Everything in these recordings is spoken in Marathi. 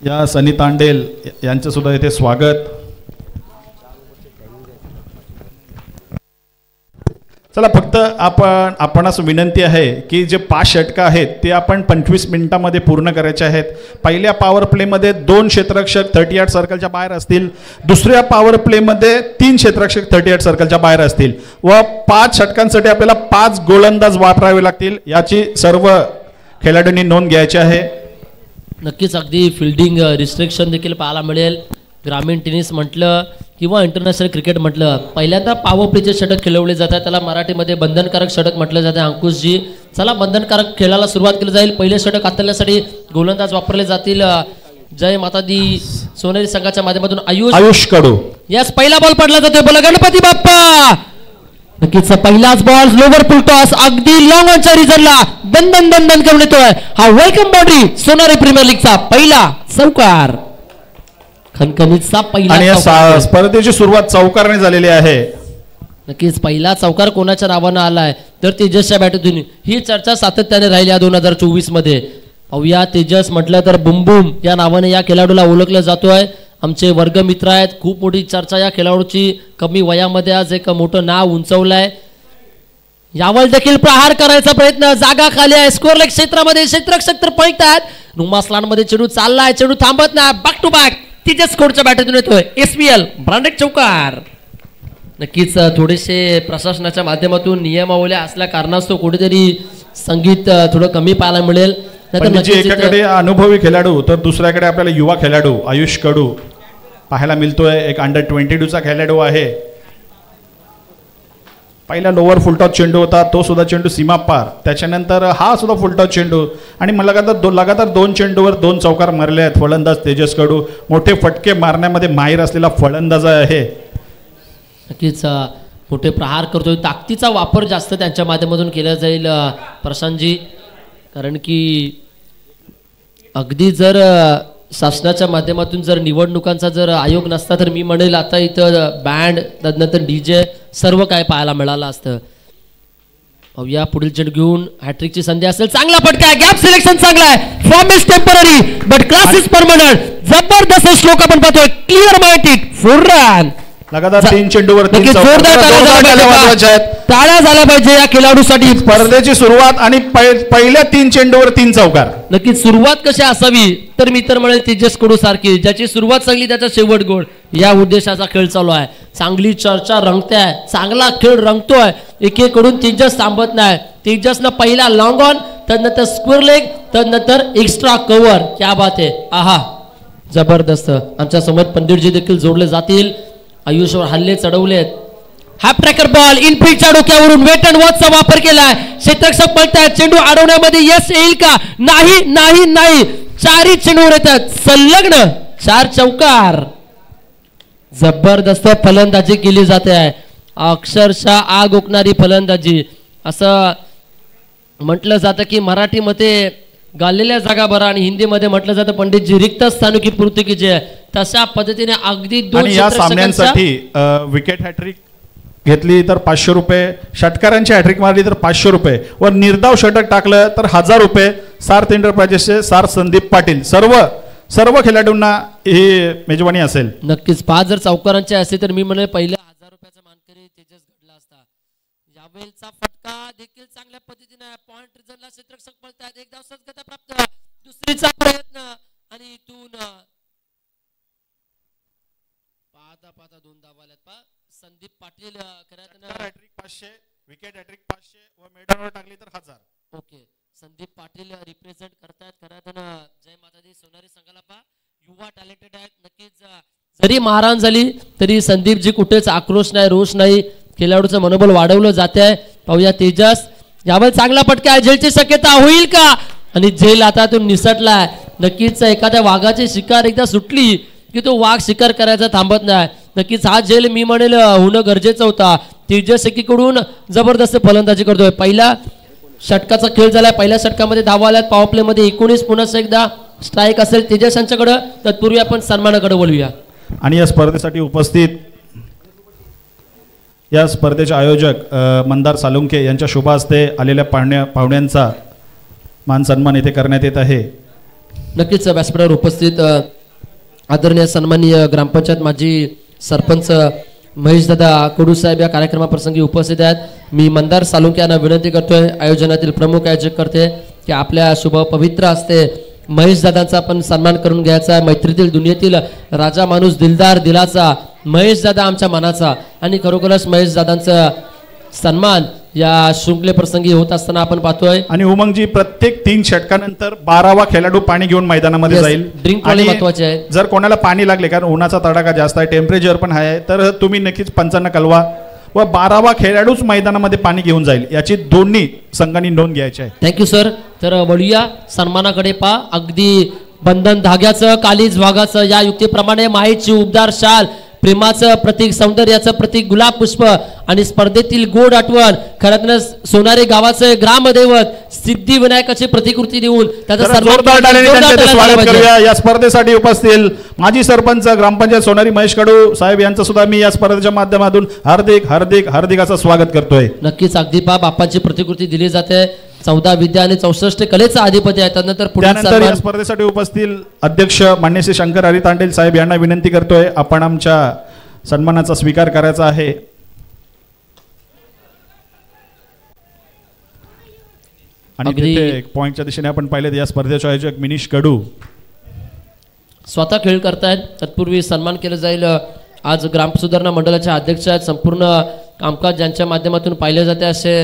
या सनी तांडेल यांचं सुद्धा इथे स्वागत. चला फक्त आपणास विनंती आहे की जे 5 षटकं आहेत ते आपण 25 मिनिटांमध्ये पूर्ण करायचे आहेत. पहिल्या पॉवर प्लेमध्ये 2 क्षेत्ररक्षक 38 सर्कलच्या बाहेर असतील. दुसऱ्या पॉवर प्लेमध्ये 3 क्षेत्ररक्षक 38 सर्कलच्या बाहेर असतील व 5 षटकांसाठी आपल्याला 5 गोलंदाज वापरावे लागतील. याची सर्व खेळाडूंनी नोंद घ्यायची आहे. नक्कीच अगदी फिल्डिंग रिस्ट्रिक्शन देखील पाहायला मिळेल. ग्रामीण टेनिस म्हटलं किंवा इंटरनॅशनल क्रिकेट म्हटलं पहिल्यांदा पॉवर प्लेचे षटक खेळवले जातात. त्याला मराठीमध्ये बंधनकारक षटक म्हटलं जातं. अंकुशजी चला बंधनकारक खेळाला सुरुवात केली जाईल. पहिले षटक हाताळण्यासाठी गोलंदाज वापरले जातील. जय माता दी सोनेरी संघाच्या माध्यमातून आयुष कडू यास पहिला बॉल पडला जातोय. बोला गणपती बाप्पा. नक्कीच पहिलाच बॉल लोवर फुल टॉस अगदी लॉंग ऑनच्या रिझनला बंधन करून येतोय. हा वेलकम बाउंड्री सोनारी प्रीमियर लीगचा पहिला चौकार. खनखनीचा पहिला आणि स्पर्धेची सुरुवात चौकाराने झालेली आहे. नक्कीच पहिला चौकार कोणाच्या नावानं आलाय तर तेजसच्या बॅटतून. ही चर्चा सातत्याने राहिली 2024 मध्ये. पाहूया तेजस म्हटलं तर बुमबुम या नावाने या खेळाडूला ओळखलं जातोय. आमचे वर्गमित्र आहेत. खूप मोठी चर्चा या खेळाडूची. कमी वयामध्ये आज एक मोठं नाव उंचवलंय. यावर देखील प्रहार करायचा प्रयत्न. जागा खाली आहे स्कोर लेग क्षेत्रामध्ये. क्षेत्ररक्षक तर पळतात. नुमासलांमध्ये चेंडू चाललाय. चेंडू थांबत नाही. बॅक टू बॅक तिच्या स्कोरच्या बॅटतून येतोय. SPL ब्रांडेड चौकार. नक्कीच थोडेसे प्रशासनाच्या माध्यमातून नियमावल्या असल्या कारणास्तव कुठेतरी संगीत थोडं कमी पाहायला मिळेल. एकाकडे अनुभवी खेळाडू तर दुसऱ्याकडे आपल्याला युवा खेळाडू आयुष कडू पाहायला मिळतोय. एक अंडर-22चा खेळाडू आहे. पहिला लोअर फुलटॉस चेंडू होता तो सुद्धा चेंडू सीमा पार. त्याच्यानंतर हा सुद्धा फुलटॉस चेंडू आणि लगातार 2 चेंडूवर 2 चौकार मारले आहेत. फलंदाज तेजस कडू मोठे फटके मारण्यामध्ये माहीर असलेला फलंदाज आहे. नक्कीच मोठे प्रहार करतोय. ताकदीचा वापर जास्त त्यांच्या माध्यमातून केला जाईल प्रशांतजी. कारण की अगदी जर शासनाच्या माध्यमातून जर निवडणुकांचा जर आयोग नसता तर मी म्हणेल आता इथं बँड त्यानंतर DJ सर्व काय पाहायला मिळालं असतं. या पुढील चेंडू घेऊन हॅट्रिकची संधी असेल. चांगला फटका. गॅप सिलेक्शन चांगला आहे. Form is temporary but class is permanent. जबरदस्त श्लोक आपण पाहतोय. Clear minded 4 run. लगातार 3 चेंडूवर 3 जोरदार टाळ्या झाल्या पाहिजे या खेळाडूसाठी. स्पर्धेची सुरुवात आणि पहिल्या 3 चेंडूवर 3 चौकार. नक्कीच सुरुवात कशी असावी तर मी तर म्हणेल तेजस कडू सारखी. ज्याची सुरुवात चांगली त्याचा शेवट गोड या उद्देशाचा खेळ चालू आहे. चांगली चर्चा रंगते आहे. चांगला खेळ रंगतोय. एकेकडून तेजस थांबत नाही. तेजसनं पहिला लॉंग ऑन त्यानंतर स्क्वेअर लेग त्यानंतर एक्स्ट्रा कव्हर. क्या बात आहे. आहा जबरदस्त. आमच्या समोर पंडितजी देखील जोडले जातील. आयुषवर हल्ले चढवलेत. हाफ ट्रॅकर बॉल इनफिल्डच्या डोक्यावरून वेट अँड वॉचचा वापर केलाय. क्षेत्ररक्षक पळतायत. चेंडू अडवण्यामध्ये यश येईल का. नाही 4 चेंडूवर येतात. संलग्न 4 चौकार. जबरदस्त फलंदाजी केली जाते आहे. अक्षरशः आग ओकणारी फलंदाजी असं म्हटलं जातं की मराठीमध्ये गाळलेल्या जागा बरा आणि हिंदीमध्ये म्हटलं जातं पंडितजी रिक्त स्थान की पूर्ती कीजिए. तशा पद्धतीने अगदी 2 या सामन्यांसाठी विकेट हॅट्रिक घेतली तर 500 रुपये. षटकारांची हॅट्रिक मारली तर 500 रुपये व निर्धाव षटक टाकलं तर 1000 रुपये. सार्थ एंटरप्राइजेसचे सार संदीप पाटील सर्व खेळाडूंना ही मेजवानी असेल. नक्कीच 5 जर चौकारांचे असते तर मी म्हणेल पहिल्या 1000 रुपयाचा मानकरी तेजस घडला असता. यावेळचा फटका देखील चांगल्या पद्धतीने पॉइंट रिझनला क्षेत्ररक्षक पळतात. एक धाव सहजगत्या प्राप्त. दुसरीचा प्रयत्न आणि इथून पाहता 2 धावा आल्यात. Sandeep Patil hattrick 500 wicket hattrick 500 व मेडलवर टाकली तर 1000. ओके संदीप पाटील रिप्रेझेंट करतात. जय माता दी सोनारी संघाला पा युवा टॅलेंटेड आहेत. नक्कीच जरी मारहाण झाली तरी संदीपजी कुठेच आक्रोश नाही रोष नाही. खेळाडूचं मनोबल वाढवलं जाते आहे. पाहूया तेजस यावर चांगला फटका आहे. झेलची शक्यता होईल का आणि झेल आता तो निसटलाय. नक्कीच एखाद्या वाघाची शिकार एकदा सुटली की तो वाघ शिकार करायचा थांबत नाही. नक्कीच हा झेल मी म्हणेल होणं गरजेचं होता. तेजस एकीकडून जबरदस्त फलंदाजी करतोय. पहिला षटकाचा खेळ झालाय. पहिल्या षटकामध्ये धावा आल्यात. पॉवर प्ले मध्ये 19 पुन्हा एकदा स्ट्राईक असेल तेजस यांच्याकडे. तत्पूर्वी आपण सन्मानाकडे बोलूया. आणि या स्पर्धेसाठी उपस्थित या स्पर्धेचे आयोजक मंदार सालुंके यांच्या शुभ हस्ते आलेल्या पाहुण्यांचा मान सन्मान येथे करण्यात येत आहे. नक्कीच व्यासपीठावर उपस्थित आदरणीय सन्माननीय ग्रामपंचायत माजी सरपंच महेशदादा कडू साहेब या कार्यक्रमाप्रसंगी उपस्थित आहेत. मी मंदार सालुंके यांना विनंती करतोय, आयोजनातील प्रमुख आयोजक करते, की आपल्या शुभ पवित्र हस्ते महेशदादांचा पण सन्मान करून घ्यायचा. मैत्रीतील दुनियेतील राजा माणूस, दिलदार दिलाचा महेशदादा आमच्या मनाचा. आणि खरोखरच महेशदादांचा सन्मान या शृंखले प्रसंगी होत असताना आपण पाहतोय. आणि उमंगजी प्रत्येक 3 षटकानंतर 12वा खेळाडू पाणी घेऊन मैदानामध्ये जाईल. ड्रिंक पाणी महत्वाचे आहे. जर कोणाला पाणी लागले, कारण उन्हाचा तडाखा जास्त आहे, टेम्परेचर पण आहे, तर तुम्ही नक्कीच पंचांना कळवा व 12वा खेळाडूच मैदानामध्ये पाणी घेऊन जाईल याची दोन्ही संघांनी नोंद घ्यायची आहे. Thank you sir. तर वळूया सन्मानाकडे. पा अगदी बंधन धाग्याचं, कालीज वाघाचं या युक्तीप्रमाणे माहीची उबदार शाल, प्रेमाचं प्रतीक, सौंदर्याचं प्रतीक गुलाब पुष्प आणि स्पर्धेतील गोड आठवण, खरं सोनारी गावाचं ग्रामदैवत सिद्धिविनायकाची प्रतिकृती देऊन त्याचा जोरदार टाळ्यांनी स्वागत करूया. या स्पर्धेसाठी उपस्थित माजी सरपंच ग्रामपंचायत सोनारी महेश कडू साहेब यांचं सुद्धा मी या स्पर्धेच्या माध्यमातून हार्दिक हार्दिक हार्दिक असं स्वागत करतोय. नक्कीच अगदी बाप्पाची प्रतिकृती दिली जाते. 14 विद्या आणि 64 कलेचा अधिपती आहे. त्यानंतर या स्पर्धेसाठी उपस्थित अध्यक्ष मान्य श्री शंकर हरी तांडेल साहेब यांना विनंती करतोय, आपण आमच्या सन्मानाचा स्वीकार करायचा आहे. आणि तिथे पॉइंटच्या दिशेने आपण पाहिले या स्पर्धेचे आयोजक मिनीश कडू स्वतः खेळ करतायत. तत्पूर्वी सन्मान केलं जाईल. आज ग्राम सुधारणा मंडळाच्या अध्यक्ष आहेत. संपूर्ण कामकाज ज्यांच्या माध्यमातून पाहिले जाते असे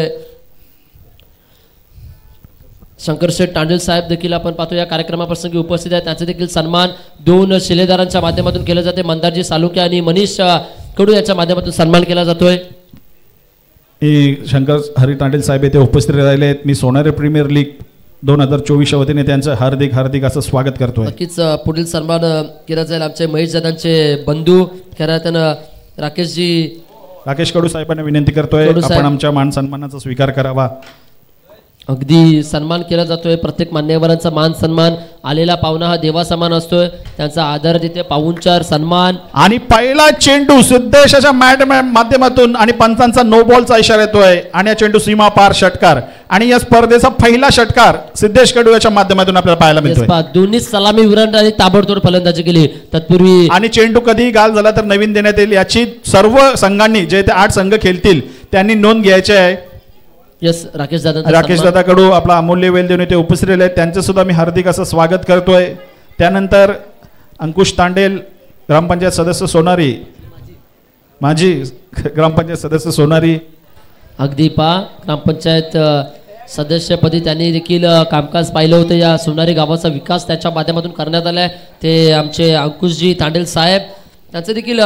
शंकरशेठ तांडेल साहेब देखील आपण पाहतो या कार्यक्रमाप्रसंगी उपस्थित आहेत. त्यांचे देखील सन्मान 2 शिलेदारांच्या माध्यमातून केले जाते. मंदारजी सालुके आणि मनीष कडू यांच्या माध्यमातून सन्मान केला जातोय. शंकर हरी तांडेल साहेब येथे उपस्थित राहिले आहेत. मी सोनारी प्रीमियर लीग 2024 वतीने त्यांचं हार्दिक हार्दिक असं स्वागत करतोय. नक्कीच पुढील सन्मान केला जाईल. आमचे महेश दादांचे बंधू खरं राकेश कडू साहेबांना विनंती करतोय, आपण आमच्या मान सन्मानाचा स्वीकार करावा. अगदी सन्मान केला जातोय. प्रत्येक मान्यवरांचा मान सन्मान, आलेला पाहुणा हा देवा समान असतोय, त्यांचा आदर तिथे पाहुणचार सन्मान. आणि पहिला चेंडू सिद्धेशाच्या माध्यमातून आणि पंचांचा नो बॉलचा इशारा येतोय आणि या चेंडू सीमा पार षटकार आणि या स्पर्धेचा पहिला षटकार सिद्धेश कडू याच्या माध्यमातून आपल्याला पाहायला मिळतोय. दोन्ही सलामी विरंड आणि ताबडतोड फलंदाजी केली तत्पूर्वी. आणि चेंडू कधी गाल झाला तर नवीन देण्यात येईल याची सर्व संघांनी, जे ते 8 संघ खेळतील त्यांनी नोंद घ्यायची आहे. यस, राकेश दादा कडू आपला अमूल्य वेळ देऊन इथे उपस्थित राहिले आहेत. त्यांचं सुद्धा मी हार्दिक असं स्वागत करतोय. त्यानंतर अंकुश तांडेल ग्रामपंचायत सदस्य सोनारी, माजी ग्रामपंचायत सदस्य सोनारी. अगदी ग्रामपंचायत सदस्यपदी त्यांनी देखील कामकाज पाहिलं होतं. या सोनारी गावाचा विकास त्याच्या माध्यमातून करण्यात आलाय. ते आमचे अंकुशजी तांडेल साहेब, त्यांचं देखील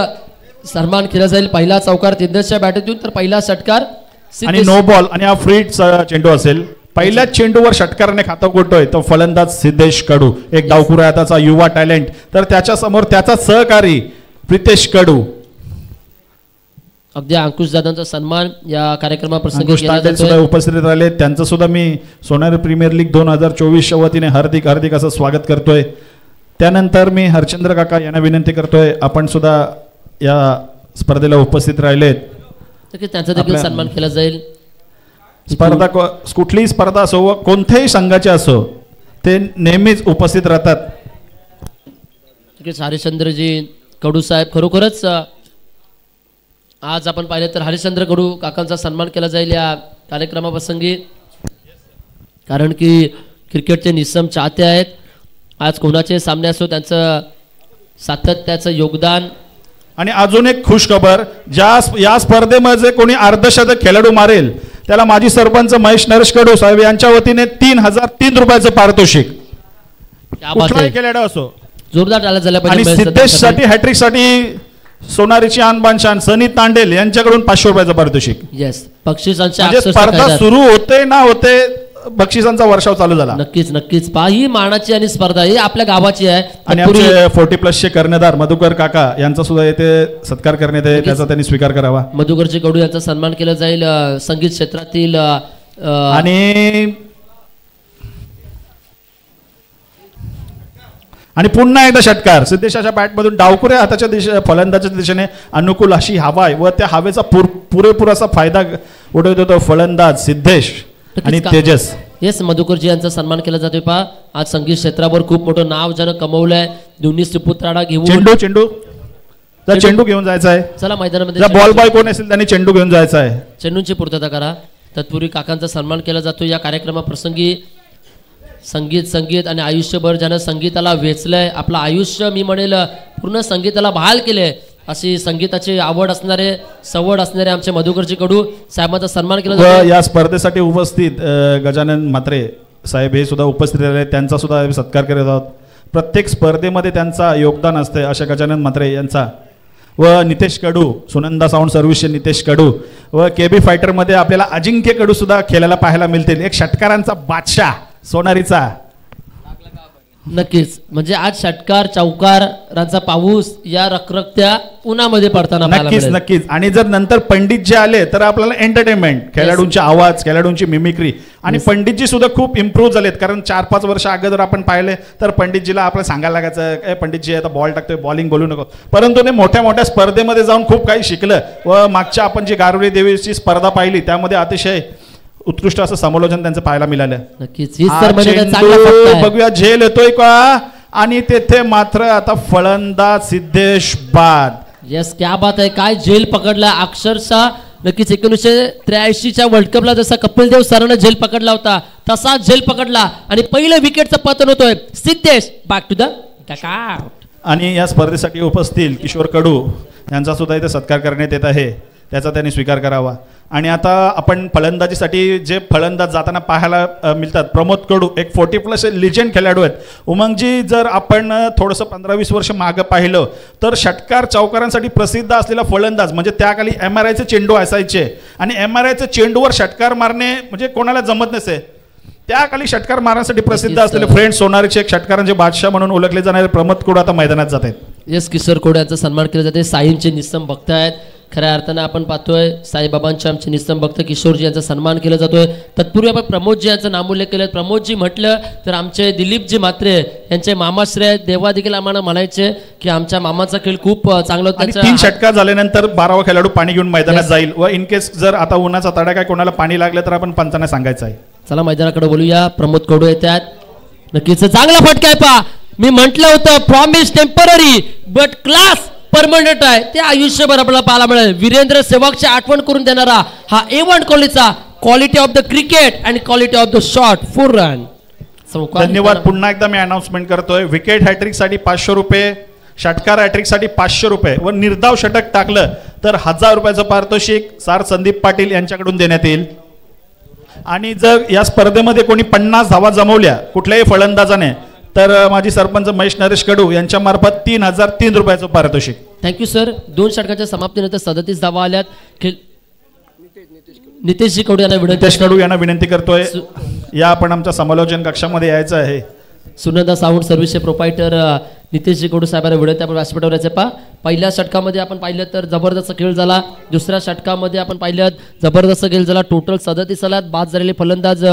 सन्मान केला जाईल. पहिला चौकार तिंदसच्या बॅटरीतून तर पहिला षटकार आणि नो बॉल आणि हा फ्री चेंडू असेल. पहिल्याच चेंडूवर षटकाराने खातं कोटतोय तो फलंदाज सिद्धेश कडू, एक डावखुरा हाताचा युवा टॅलेंट. तर त्याच्या समोर त्याचा सहकारी प्रितेश कडू. अगदी अंकुश दादांचा सन्मान या कार्यक्रमाप्रसंगी सुद्धा उपस्थित राहिले. त्यांचं सुद्धा मी सोनारी प्रीमियर लीग 2024 वतीने हार्दिक हार्दिक असं स्वागत करतोय. त्यानंतर मी हरचंद्र काका यांना विनंती करतोय, आपण सुद्धा या स्पर्धेला उपस्थित राहिलेत. त्यांचा देखील सन्मान केला जाईल. स्पर्धा कुठलीही स्पर्धा असो, कोणत्याही संघाची असो, ते नेहमीच उपस्थित राहतात. हरिश्चंद्रजी कडू साहेब, खरोखरच आज आपण पाहिले तर हरिश्चंद्र कडू काकांचा सन्मान केला जाईल या कार्यक्रमाप्रसंगी, कारण की क्रिकेटचे निस्सम चाहते आहेत. आज कोणाचे सामने असो त्यांचं सातत्याचं योगदान. आणि अजून एक खुश खबर, या स्पर्धेमध्ये कोणी अर्धशतक खेळाडू मारेल त्याला माजी सरपंच महेश नरेश कडू साहेब यांच्या वतीने 3003 रुपयाचं पारितोषिक. कुठलाही खेळाडू असो, जोरदार टाळ्या झाल्या पाहिजे. आणि सिद्धेश साठी हॅट्रिक साठी सोनारीची आणबान शान सनी तांडेल यांच्याकडून 500 रुपयाचं पारितोषिक. येस, बक्षिसांच्या स्पर्धा सुरू होते ना होते बक्षिसांचा वर्षाव चालू झाला. नक्कीच नक्कीच ही मानाची आणि स्पर्धा ही आपल्या गावाची आहे. आणि आमचे 40+ चे कर्णधार मधुकर काका यांचा सुद्धा येथे सत्कार करण्यात येईल, त्याचा त्यांनी स्वीकार करावा. मधुकरजी कडू यांचा सन्मान केला जाईल. संगीत क्षेत्रातील आणि पुन्हा एकदा षटकार सिद्धेशाच्या बॅटमधून डावकुऱ्या हाताच्या दिशेने फलंदाजाच्या दिशेने अनुकूल अशी हवा आहे व त्या हवेचा पुरेपूर असा फायदा उठवतो तो फलंदाज सिद्धेश आणि तेजस. येस मधुकरजी यांचा सन्मान केला जातोय पहा. आज संगीत क्षेत्रावर खूप मोठं नाव ज्यानं कमवलंय. दोन्ही सुपुत्राडा घेऊन चेंडू जर चेंडू घेऊन जायचा आहे. चला मैदानामध्ये बॉल बॉय कोण असेल त्यांनी चेंडू घेऊन जायचा आहे. चेंडूंची पूर्तता करा. तत्पूर्वी काकांचा सन्मान केला जातो. या कार्यक्रमाप्रसंगी संगीत आणि आयुष्यभर ज्यानं संगीताला वेचलंय, आपलं आयुष्य मी म्हणेल पूर्ण संगीताला बहाल केले, अशी संगीताची आवड असणारे सवड असणारे आमचे मधुकरजी कडू साहेबांचा सन्मान केला जातो. या स्पर्धेसाठी उपस्थित गजानन म्हात्रे साहेब हे सुद्धा उपस्थित राहिले, त्यांचा सुद्धा सत्कार करत आहोत. प्रत्येक स्पर्धेमध्ये त्यांचा योगदान असते अशा गजानन म्हात्रे यांचा व नितेश कडू, सुनंदा साऊंड सर्व्हिसचे नितेश कडू व केबी फायटरमध्ये आपल्याला अजिंक्य कडू सुद्धा खेळायला पाहायला मिळतील. एक षटकारांचा बादशाह सोनारीचा. नक्कीच म्हणजे आज षटकार चौकारांचा पाऊस या रखरखत्या उन्हामध्ये पडताना नक्कीच. आणि जर नंतर पंडित जे आले तर आपल्याला एंटरटेनमेंट, खेळाडूंचे आवाज, खेळाडूंची मिमिक्री आणि पंडितजी सुद्धा खूप इम्प्रूव्ह झालेत. कारण 4-5 वर्ष अगोदर आपण पाहिले तर पंडितजीला आपल्याला सांगायला लागायचं पंडितजी आता बॉल टाकतोय, बॉलिंग बोलू नको. परंतु ते मोठ्या मोठ्या स्पर्धेमध्ये जाऊन खूप काही शिकलं व मागच्या आपण जी गारुडी देवीची स्पर्धा पाहिली त्यामध्ये अतिशय उत्कृष्ट असं समालोचन त्यांचं पाहायला मिळालं. नक्कीच. बघूया झेल येतोय का आणि तेथे मात्र आता फलंदाज सिद्धेश बाद. यस क्या बात आहे. काय झेल पकडला अक्षरशः. नक्कीच 1983च्या वर्ल्ड कपला जसा कपिल देव सरांना झेल पकडला होता तसा झेल पकडला आणि पहिलं विकेटचं पतन होतोय. Siddhesh back to the dugout. आणि या स्पर्धेसाठी उपस्थित किशोर कडू यांचा सुद्धा इथे सत्कार करण्यात येत आहे, त्याचा त्यांनी स्वीकार करावा. आणि आता आपण फलंदाजीसाठी जे फलंदाज जाताना पाहायला मिळतात, प्रमोद कडू एक 40+ लिजेंड खेळाडू आहेत. उमंगजी जर आपण थोडंसं 15-20 वर्ष मागं पाहिलं तर षटकार चौकारांसाठी प्रसिद्ध असलेला फलंदाज म्हणजे त्याखाली MRIचे चेंडू असायचे आणि MRIचे चेंडूवर षटकार मारणे म्हणजे कोणाला जमत नसे. त्याखाली षटकार मारण्यासाठी प्रसिद्ध असलेले फ्रेंड सोनारीचे एक षटकारांचे बादशाह म्हणून ओळखले जाणारे प्रमोद कडू आता मैदानात जात आहेत. येस किशोर कडू यांचा सन्मान केला जाते. साईंचे निस्सम भक्त आहेत. खऱ्या अर्थानं आपण पाहतोय साईबाबांचे आमचे निस्सम भक्त किशोरजी यांचा सन्मान केला जातोय. तत्पूर्वी आपण प्रमोदजी यांचं नामोल्लेख केलं. प्रमोदजी म्हटलं तर आमचे दिलीपजी म्हात्रे यांचे मामाश्रय देवा देखील आम्हाला म्हणायचे की आमच्या मामाचा खेळ खूप चांगला होता. 3 षटकार झाल्यानंतर 12वा खेळाडू पाणी घेऊन मैदानात जाईल व इन केस जर आता उन्हाचा तडा काय कोणाला पाणी लागलं तर आपण पंचांना सांगायचं आहे. चला मैदानाकडे बोलूया. प्रमोद कडू येतात. नक्कीच चांगला फटका आहे. पा मी म्हटलं होतं promise temporary but class permanent आहे. ते आयुष्यभर आपल्याला पाहायला मिळेल. वीरेंद्र सेवकची आठवण करून देणारा हा A1 क्वालिटीचा क्वालिटी ऑफ द क्रिकेट आणि quality of the shot 4 run. धन्यवाद. पुन्हा एकदा मी अनाउन्समेंट करतोय. विकेट हॅट्रिक साठी 500 रुपये, षटकार हॅट्रिक साठी 500 रुपये व निर्धाव षटक टाकलं तर 1000 रुपयाचं पारितोषिक सार संदीप पाटील यांच्याकडून देण्यात येईल. आणि जर या स्पर्धेमध्ये कोणी 50 धावा जमवल्या कुठल्याही फलंदाजाने तर माजी सरपंच महेश नरेश कडू यांच्या मार्फत 3003 रुपयाचं पारितोषिक. Thank you sir. 2 षटकाच्या समाप्तीनंतर 37 धावा आल्यात. नितेशजी कडू यांना विनंती करतोय या आपण आमच्या समालोचन कक्षामध्ये यायचं आहे. सुनंदा साऊंड सर्व्हिसचे प्रोपायटर नितेशजी कडू साहेबांना विनंती आपण व्यासपीठावर यायचं. पहा पहिल्या षटकामध्ये आपण पाहिलं तर जबरदस्त खेळ झाला. दुसऱ्या षटकामध्ये आपण पाहिलं जबरदस्त खेळ झाला. टोटल 37 आल्यात. बाद झालेले फलंदाज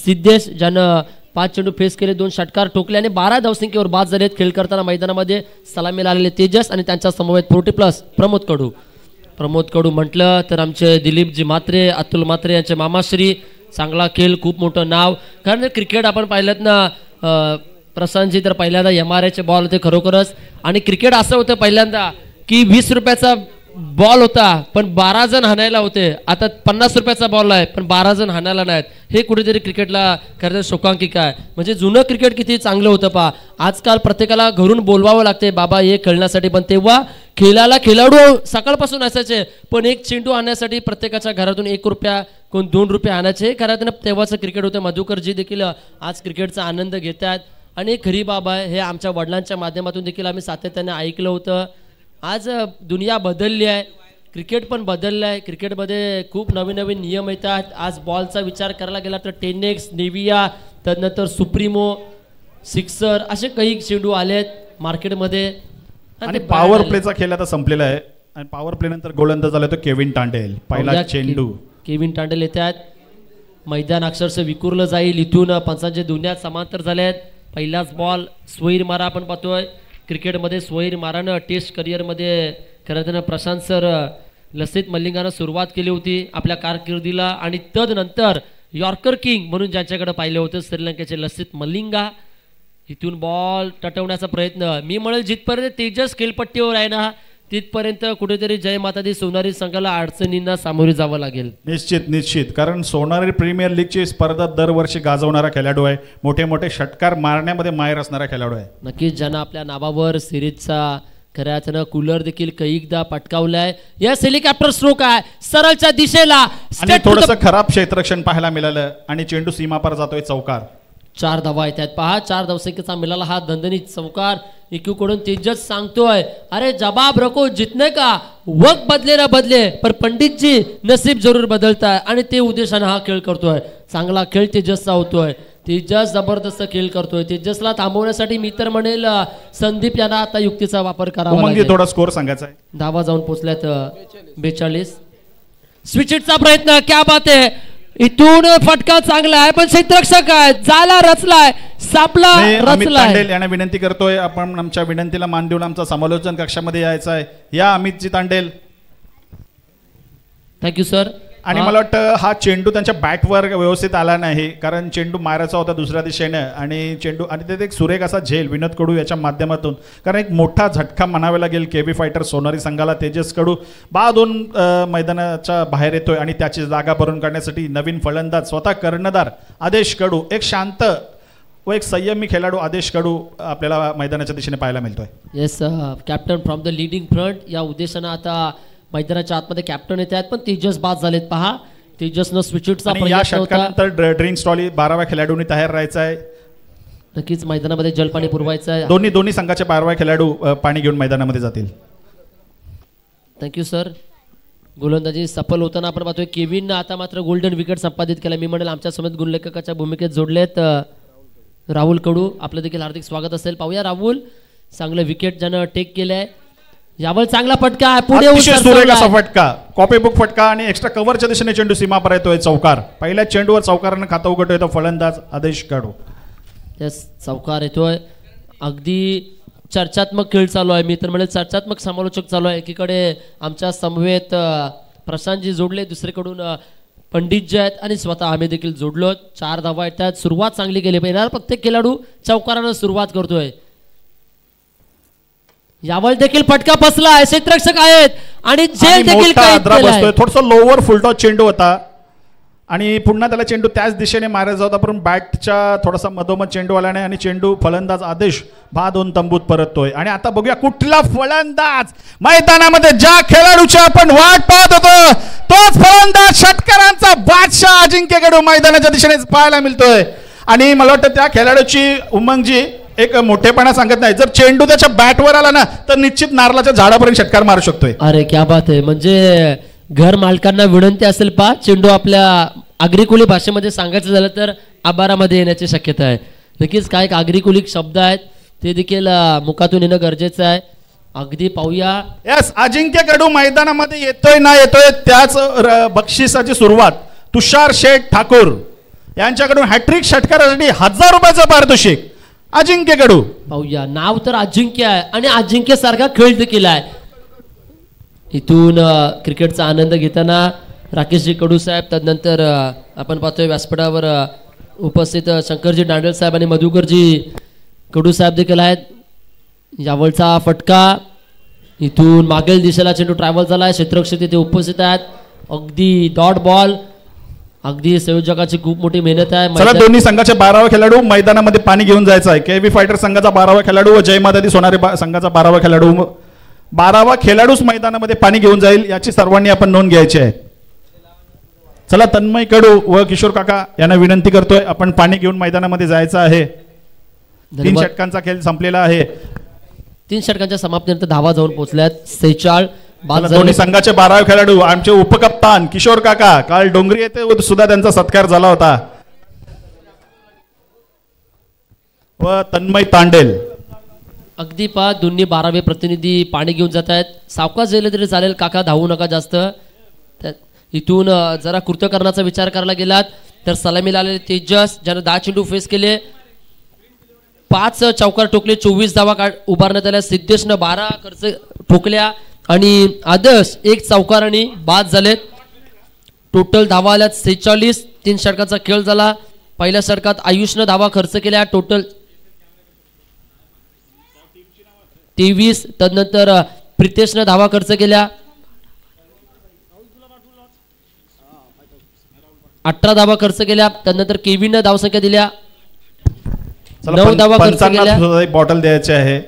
सिद्धेश ज्यानं 5 चेंडू फेस केले, 2 षटकार ठोकले आणि 12 धावसंख्येवर बाद झालेत. खेळ करताना मैदानामध्ये सलामीला आलेले तेजस आणि त्यांच्या समवेत 40+ प्रमोद कडू म्हटलं तर आमचे दिलीपजी म्हात्रे, अतुल म्हात्रे यांचे मामाश्री. चांगला खेळ, खूप मोठं नाव. कारण क्रिकेट आपण पाहिलं ना प्रशांतजी तर पहिल्यांदा MRIचे बॉल होते खरोखरच. आणि क्रिकेट असं होतं पहिल्यांदा की 20 रुपयाचा बॉल होता पण 12 जण हाणायला होते. आता 50 रुपयाचा बॉल आहे पण 12 जण हाणायला नाहीत. हे कुठेतरी क्रिकेटला खरं तर शोकांकिका आहे. म्हणजे जुनं क्रिकेट किती चांगलं होतं पहा. आजकाल प्रत्येकाला घरून बोलवावं लागते बाबा हे खेळण्यासाठी, पण तेव्हा खेळाडू सकाळपासून असायचे पण एक चेंडू आणण्यासाठी प्रत्येकाच्या घरातून 1 रुपया कोण 2 रुपये आणायचे. खरं तेव्हाचं क्रिकेट होतं. मधुकरजी देखील आज क्रिकेटचा आनंद घेतात आणि खरी बाब आहे. हे आमच्या वडिलांच्या माध्यमातून देखील आम्ही सातत्याने ऐकलं होतं. आज दुनिया बदलली आहे, क्रिकेट पण बदललं आहे. क्रिकेटमध्ये खूप नवीन नवीन नियम येतात. आज बॉलचा विचार करायला गेला तर 10X, नेविया, त्यानंतर सुप्रीमो, सिक्सर असे काही चेंडू आलेत मार्केटमध्ये. आणि पॉवर प्लेचा खेळ आता संपलेला आहे. आणि पॉवर प्ले नंतर गोलंदाज झाला तो केविन टांडेल. पहिला चेंडू केविन टांडेल येतात. मैदान अक्षरशः विखुरलं जाईल. इथून पंचांचे दुनियात समांतर झालेत. पहिलाच बॉल स्वैर मारा आपण पाहतोय. क्रिकेटमध्ये स्वैर मारानं टेस्ट करिअरमध्ये खरं तर प्रशांत सर लसित मलिंगानं सुरुवात केली होती आपल्या कारकिर्दीला. आणि तदनंतर यॉर्कर किंग म्हणून ज्यांच्याकडे पाहिलं होतं श्रीलंकेचे लसित मलिंगा. इथून बॉल टटवण्याचा प्रयत्न. मी म्हणेल जिथपर्यंत तेजस खेळपट्टीवर आहे ना तिथपर्यंत कुठेतरी जय माता दी सोनारी संघाला अडचणींना सामोरे जावं लागेल. निश्चित कारण सोनारी प्रीमियर लीगची स्पर्धा दरवर्षी गाजवणारा खेळाडू आहे. मोठे मोठे षटकार मारण्यामध्ये माहिर असणारा खेळाडू आहे. नक्कीच ज्यांना आपल्या नावावर सिरीजचा खऱ्या अर्थानं कूलर देखील कैकदा पटकावलाय. यस हेलिकॉप्टर स्ट्रोक आहे सरळच्या दिशेला आणि थोडंसं खराब क्षेत्ररक्षण पाहायला मिळालं आणि चेंडू सीमापार जातोय चौकार. 4 धावा आहेत पहा. 4 धावसंख्येचा मिळाला हा दणदणीत चौकार. इकडून तेजस सांगतोय अरे जवाब रखो जितने का वक्त बदले ना बदले पर पंडित जी नसीब जरूर बदलता है आणि ते उद्देशाने हा खेळ करतोय. चांगला खेळ तेजसचा होतोय. तेजस जबरदस्त खेळ करतोय. तेजसला थांबवण्यासाठी मी तर म्हणेल संदीप यांना आता युक्तीचा वापर करावा लागेल. थोडा स्कोर सांगायचा आहे. धावा जाऊन पोहोचल्यात 42. स्विच हिटचा प्रयत्न क्या बात आहे. इथून फटका चांगला आहे पण क्षेत्ररक्षक आहे जाला रचलाय सापला रचलाय. यांना विनंती करतोय आपण आमच्या विनंतीला मान देऊन आमचा समालोचन कक्षामध्ये यायचं आहे. या अमितजी तांडेल. Thank you sir. आणि मला वाटतं हा चेंडू त्यांच्या बॅटवर व्यवस्थित आला नाही कारण चेंडू मारायचा होता दुसऱ्या दिशेनं आणि चेंडू आणि ते एक सुरेख असा झेल विनोद कडू याच्या माध्यमातून कारण एक मोठा झटका म्हणावा लागेल केबी फायटर सोनारी संघाला. तेजस कडू 2 मैदानाच्या बाहेर येतोय आणि त्याची जागा भरून काढण्यासाठी नवीन फलंदाज स्वतः कर्णधार आदेश कडू एक शांत व एक संयमी खेळाडू आदेश कडू आपल्याला मैदानाच्या दिशेने पाहायला मिळतोय. Yes captain from the leading front या उद्देशानं आता मैदानाच्या आतमध्ये कॅप्टन येत आहेत पण तेजस बाद झालेत पहा. तेजसनं स्विचचा या षटकानंतर ड्रिंक स्टॉली 12व्या खेळाडूंनी तयार राहायचं आहे. नक्कीच मैदानामध्ये जलपाणी पुरवायचं आहे. दोन्ही संघाचे 12व्या खेळाडू पाणी घेऊन मैदानामध्ये जातील. Thank you sir. गोलंदाजी सफल होताना आपण पाहतोय केविननं आता मात्र गोल्डन विकेट संपादित केला. मी म्हणेल आमच्या समेत गुणलेखकाच्या भूमिकेत जोडलेत राहुल कडू. आपलं देखील हार्दिक स्वागत असेल. पाहूया राहुल चांगलं विकेट ज्यानं टेक केलंय. यावर चांगला फटका आहे पुढे सुरेख असा फटका कॉपी बुक फटका आणि एक्स्ट्रा कव्हरच्या दिशेने चेंडू सीमापार येतोय चौकार. पहिल्या चेंडूवर चौकारानं खातं उघडतोय तो फलंदाज आदेश कडू. चौकार येतोय. अगदी चर्चात्मक खेळ चालू आहे. मी तर म्हणेल चर्चात्मक समालोचक चालू आहे. एकीकडे आमच्या समवेत प्रशांतजी जोडले दुसरीकडून पंडित जे आहेत आणि स्वतः आम्ही देखील जोडलो. 4 धावा येतात. सुरुवात चांगली केली पाहिजे. प्रत्येक खेळाडू चौकारानं सुरुवात करतोय. यावर देखील फटका बसला आहे. क्षेत्ररक्षक आहेत आणि झेल देखील थोडस लोवर फुलटॉस चेंडू होता आणि पुन्हा त्याला चेंडू त्याच दिशेने मारायचा होता पण बॅटच्या थोडासा मधोमध चेंडू आला नाही आणि चेंडू फलंदाज आदेश 2 तंबूत परततोय. आणि आता बघूया कुठला फलंदाज मैदानामध्ये ज्या खेळाडूची आपण वाट पाहत होतो तोच फलंदाज षटकारांचा बादशाह अजिंक्य कडू मैदानाच्या दिशेने पाहायला मिळतोय. आणि मला वाटतं त्या खेळाडूची उमंगजी एक मोठेपणा सांगत नाही. जर चेंडू त्याच्या बॅटवर आला ना तर निश्चित नारळाच्या झाडापर्यंत षटकार मारू शकतोय. अरे क्या बात आहे. म्हणजे घर मालकांना विनंती असेल पा चेंडू आपल्या आग्रिकुली भाषेमध्ये सांगायचं झालं तर आबारामध्ये येण्याची शक्यता आहे. नक्कीच काय एक आग्रिकुलिक शब्द आहेत ते देखील मुखातून येणं गरजेचं आहे. अगदी पाहूया. यस अजिंक्य कडू मैदानामध्ये येतोय ना येतोय त्याच बक्षिसाची सुरुवात तुषार शेठ ठाकूर यांच्याकडून हॅट्रिक षटकारासाठी 1000 रुपयाचं पारितोषिक अजिंक्य कडू. पाहूया नाव तर अजिंक्य आहे आणि अजिंक्य सारखा खेळ देखील आहे. इथून क्रिकेटचा आनंद घेताना राकेशजी कडू साहेब तदनंतर आपण पाहतोय व्यासपीठावर उपस्थित शंकरजी दांडेल साहेब आणि मधुकरजी कडू साहेब देखील आहेत. यावरचा फटका इथून मागील दिशेला चेंडू ट्रॅव्हल झाला आहे. क्षेत्ररक्षक तिथे उपस्थित आहेत. अगदी डॉट बॉल. अगदी संयोजकाची खूप मोठी मेहनत आहे. चला दोन्ही संघाचे 12वा खेळाडू मैदानामध्ये पाणी घेऊन जायचा आहे. केबी फायटर संघाचा 12वा खेळाडू व जय माता दी सोनारी संघाचा 12वा खेळाडू 12वा खेळाडूच मैदानामध्ये पाणी घेऊन जाईल याची सर्वांनी आपण नोंद घ्यायची आहे. चला तन्मय कडू व किशोर काका यांना विनंती करतोय आपण पाणी घेऊन मैदानामध्ये जायचं आहे. 3 षटकांचा खेळ संपलेला आहे. 3 षटकांच्या समाप्तीनंतर धावा जाऊन पोहोचल्यात 46. दोन्ही संघाचे 12वे खेळाडू आमचे उपकप्तान किशोर काका काल डोंगरी येथे सुद्धा त्यांचा सत्कार झाला होता व तन्मय तांडेल. अगदी पा दोन्ही 12वे प्रतिनिधी पाणी घेऊन जात आहेत. सावकाश गेले तरी चालेल काका धावू नका जास्त. इथून जरा कृतकर्णाचा विचार करायला गेलात तर सलामीला आलेले तेजस ज्याने 10 चेंडू फेस केले 5 चौकार ठोकले 24 धावा उभारण्यात आल्या. सिद्धेशनं 12 खर्च ठोकल्या आणि आदर्श 1 चौकाराने बाद झालेत. टोटल धावा आल्यात 46. 3 षटकाचा खेळ झाला. पहिल्या षटकात आयुषनं धावा खर्च केल्या टोटल 23. तदनंतर प्रितेशनं धावा खर्च केल्या 18 धावा खर्च केल्या. त्यानंतर केविननं धावसंख्या दिल्या 9 धावा खर्च केल्या. बॉटल द्यायचे आहे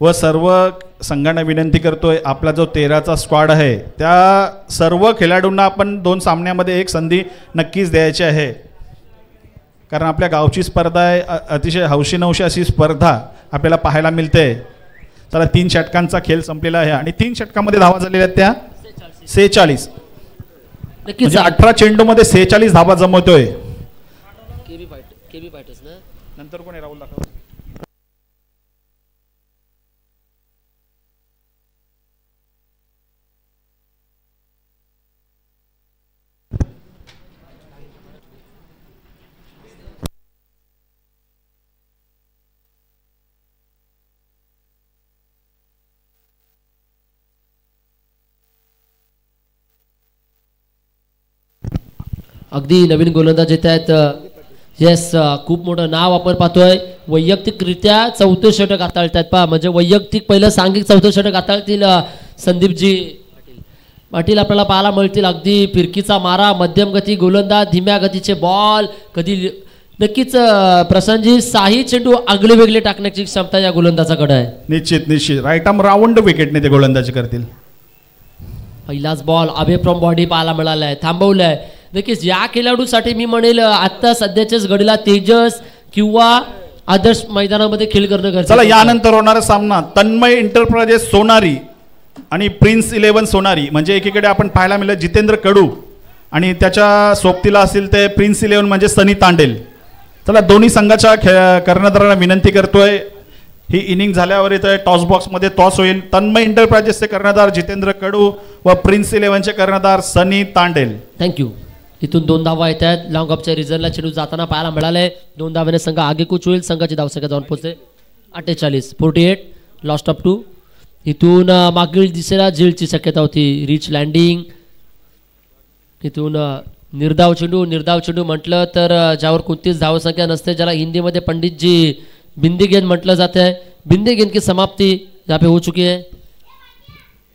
व सर्व संघांना विनंती करतोय आपला जो 13चा स्क्वॉड आहे त्या सर्व खेळाडूंना आपण 2 सामन्यामध्ये एक संधी नक्कीच द्यायची आहे. कारण आपल्या गावची स्पर्धा आहे. अतिशय हौशी नवशी अशी स्पर्धा आपल्याला पाहायला मिळते. चला 3 षटकांचा खेळ संपलेला आहे आणि 3 षटकामध्ये धावा झालेल्या आहेत त्या 46. नक्कीच म्हणजे 18 चेंडूमध्ये 46 धावा जमवतोय. केबी फायटर्स ना नंतर कोणी राहुल दाखव. अगदी नवीन गोलंदाज येत आहेत. येस खूप मोठं नाव आपण पाहतोय. वैयक्तिकरित्या 4थं षटक हाताळतात पहा. म्हणजे वैयक्तिक पहिलं सांघिक 4थं षटक हाताळतील संदीपजी पाटील आपल्याला पाहायला मिळतील. अगदी फिरकीचा मारा, मध्यम गती गोलंदाज, धीम्या गतीचे बॉल. कधी नक्कीच प्रशांतजी 6 चेंडू आगळे वेगळे टाकण्याची क्षमता या गोलंदाजाकडे आहे. निश्चित राईट आर्म राऊंड विकेटने ते गोलंदाजी करतील. पहिलाच बॉल अवे फ्रॉम बॉडी पाहायला मिळालाय, थांबवलाय. नक्कीच या खेळाडूसाठी मी म्हणेल आता सध्याच्याच घडीला तेजस किंवा आदर्श मैदानामध्ये खेळ करणं गरजेचं. चला यानंतर होणारा सामना तन्मय एंटरप्राइजेस सोनारी आणि प्रिन्स 11 सोनारी. म्हणजे एकीकडे आपण पाहायला मिळेल जितेंद्र कडू आणि त्याच्या सोबतीला असेल ते प्रिन्स 11 म्हणजे सनी तांडेल. चला दोन्ही संघाच्या कर्णधारांना विनंती करतोय ही इनिंग झाल्यावर इथे टॉस बॉक्समध्ये टॉस होईल. तन्मय एंटरप्राइजेसचे कर्णधार जितेंद्र कडू व प्रिन्स 11चे कर्णधार सनी तांडेल. थँक्यू. इथून 2 धावा येत आहेत. लॉंग ऑफच्या रिझल्टला चेंडू जाताना पाहायला मिळाले. 2 धाव्याने संघ आगेकूच होईल. संघाची धावसंख्या जाऊन पोहोचते 48 लॉस्ट ऑफ 2. इथून मागील दिशेला झेलची शक्यता होती. Rich landing. इथून निर्धाव चेंडू म्हटलं तर ज्यावर कोणतीच धावसंख्या नसते, ज्याला हिंदीमध्ये पंडितजी बिंदी गेंद म्हटलं जाते है. बिंदी गेंद की समाप्ती यहाँ पे हो चुकी है.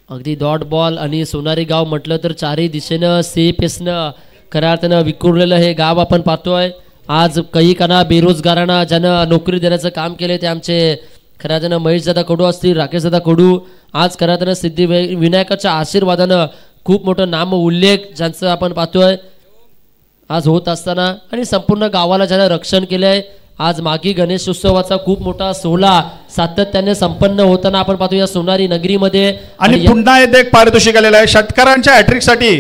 अगदी डॉट बॉल आणि सोनारी गाव म्हटलं तर चारही दिशेनं सेफेसनं खऱ्या अर्थानं विखुरलेलं हे गाव आपण पाहतोय. आज कैकांना बेरोजगारांना ज्यानं नोकरी देण्याचं काम केले ते आमचे खऱ्या अर्थानं महेशदादा कडू असतील, राकेशदादा कडू. आज खऱ्या अर्थानं सिद्धिविनायकाच्या आशीर्वादानं खूप मोठं नाम उल्लेख ज्यांचं आपण पाहतोय आज होत असताना आणि संपूर्ण गावाला ज्यानं रक्षण केलंय. आज मागी गणेश उत्सवाचा खूप मोठा सोहळा सातत्याने संपन्न होताना आपण पाहतो या सोनारी नगरीमध्ये. आणि पुन्हा एक पारितोषिक आलेलं आहे षटकारांच्या हॅट्रिकसाठी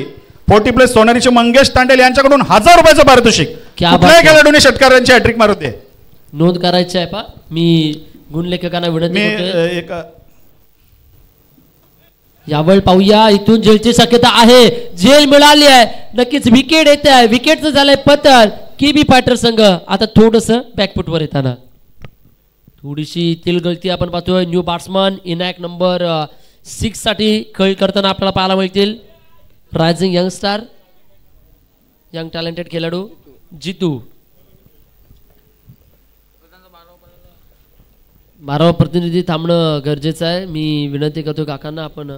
40+ सोनारीचे मंगेश तांडेल यांच्याकडून 1000 रुपयाचं पारितोषिक. कुठल्याही खेळाडूने षटकारांची हॅट्रिक मारू दे. नोंद करायची आहे पा. मी गुणलेखकांना विनंती करतो यावेळी पाहूया. इथून जेलची शक्यता आहे. जेल मिळाली आहे. नक्कीच विकेट येते आहे. विकेटचं झालंय पतन. केबी फायटर संघ आता थोडंसं बॅकफुटवर येताना थोडीशी गलती आपण पाहतोय. न्यू बॅट्समन इनॅक्ट नंबर 6 साठी खेळ करताना आपल्याला पाहायला मिळतील. रायझिंग यंगस्टार यंग टॅलेंटेड खेळाडू जितू. 12वा प्रतिनिधी थांबणं गरजेचं आहे. मी विनंती करतो काकांना आपण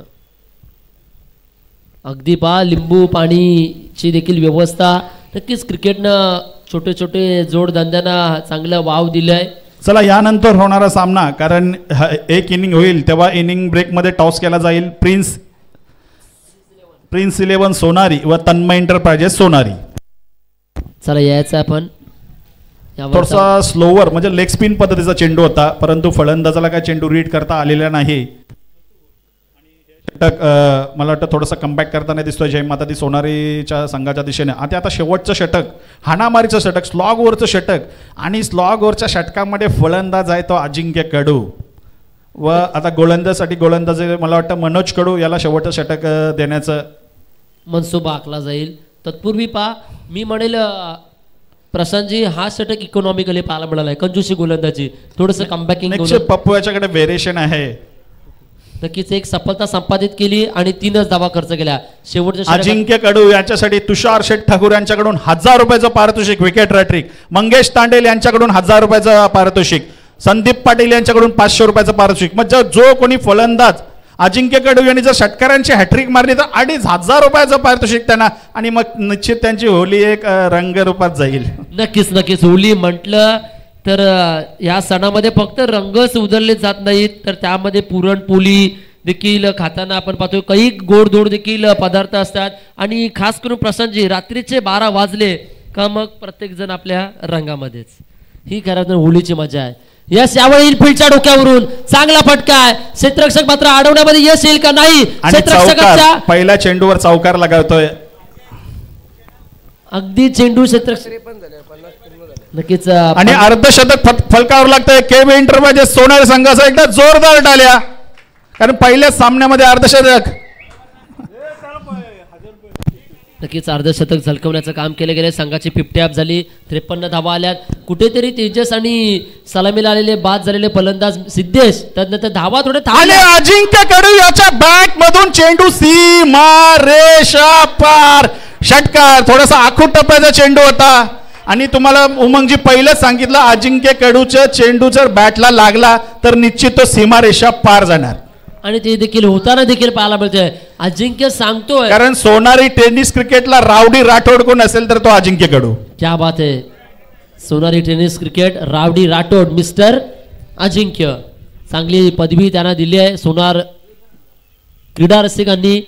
अगदी पहा लिंबू पाणीची देखील व्यवस्था. नक्कीच क्रिकेटनं छोटे छोटे जोडधंद्यांना चांगलं वाव दिलंय. चला यानंतर होणारा सामना कारण एक इनिंग होईल तेव्हा इनिंग ब्रेकमध्ये टॉस केला जाईल. प्रिन्स 11 सोनारी व तन्मय एंटरप्राइजेस सोनारी. चला यायचं आपण थोडासा स्लोवर म्हणजे लेग स्पिन पद्धतीचा चेंडू होता परंतु फलंदाजाला काय चेंडू रीड करता आलेला नाही. षटक मला वाटतं थोडंसं कमबॅक करताना दिसतोय जय माता दी सोनारीच्या संघाच्या दिशेने. आता शेवटचं षटक हाणामारीचं षटक स्लॉग ओव्हरचं षटक आणि स्लॉग ओव्हरच्या षटकामध्ये फलंदाज आहे तो अजिंक्य कडू व आता गोलंदाजसाठी गोलंदाज मला वाटतं मनोज कडू याला शेवटचं षटक देण्याचं मनसुबा आखला जाईल. तत्पूर्वी पहा मी म्हणेल प्रशांतजी हा षटक इकॉनॉमिकली पाहायला मिळालाय. कंजूसी गोलंदाजी थोडंसं कमबॅकिंग पप्पू याच्याकडे व्हेरिएशन आहे. नक्कीच एक सफलता संपादित केली आणि 3च धावा खर्च केल्या शेवटच्या षटकात. अजिंक्य कडू याच्यासाठी तुषार शेठ ठाकूर यांच्याकडून 1000 रुपयाचं पारितोषिक विकेट हॅट्रिक. मंगेश तांडेल यांच्याकडून 1000 रुपयाचं पारितोषिक. संदीप पाटील यांच्याकडून 500 रुपयाचं पारितोषिक. म्हणजे जो कोणी फलंदाज अजिंक्य कडू यांनी जर षटकारांची हॅट्रिक मारली तर 2500 रुपयाचं पारितोषिक त्यांना आणि मग निश्चित त्यांची होली एक रंगरूपात जाईल. नक्कीच होली म्हटलं तर या सणामध्ये फक्त रंगच उधळले जात नाहीत तर त्यामध्ये पुरणपोळी देखील खाताना आपण पाहतो. काही गोडधोड देखील पदार्थ असतात आणि खास करून प्रसंगी रात्रीचे 12 वाजले का मग प्रत्येक जण आपल्या रंगामध्येच. ही खरं तर होळीची मजा आहे. यस यावेळी इनफिल्डच्या डोक्यावरून चांगला फटका आहे. क्षेत्ररक्षक मात्र अडवण्यामध्ये यश येईल का नाही. क्षेत्ररक्षकाच्या पहिल्या चेंडूवर चौकार लगावतोय. अगदी चेंडू क्षेत्ररक्षक नक्कीच आणि अर्धशतक फलकावर लागतंय. केबी इंटरपाजे सोनारी संघाचा एकदा जोरदार टाळ्या कारण पहिल्या सामन्यामध्ये अर्धशतक. नक्कीच अर्धशतक झलकवण्याचं काम केले गेले. संघाची 50 झाली. 53 धावा आल्यात. कुठेतरी तेजस आणि सलामीला आलेले बाद झालेले फलंदाज सिद्धेश त्यानंतर धावा थोडे थांबले. अजिंक्य कडू याच्या बॅट मधून चेंडू सीमा रेषा पार. षटकार थोडासा आखूड टप्प्याचा चेंडू होता आणि तुम्हाला उमंगजी पहिलेच सांगितलं अजिंक्य कडूच्या चेंडू जर बॅटला लागला तर निश्चित तो सीमारेषा पार जाणार आणि ते देखील होताना देखील पाहायला मिळतंय. अजिंक्य सांगतोय कारण सोनारी टेनिस क्रिकेटला रावडी राठोड कोण असेल तर तो अजिंक्य कडू. क्या बात आहे. Sonari tennis cricket Rowdy Rathore mister Ajinkya. चांगली पदवी त्यांना दिली आहे. सोनार क्रीडा रसिकांनी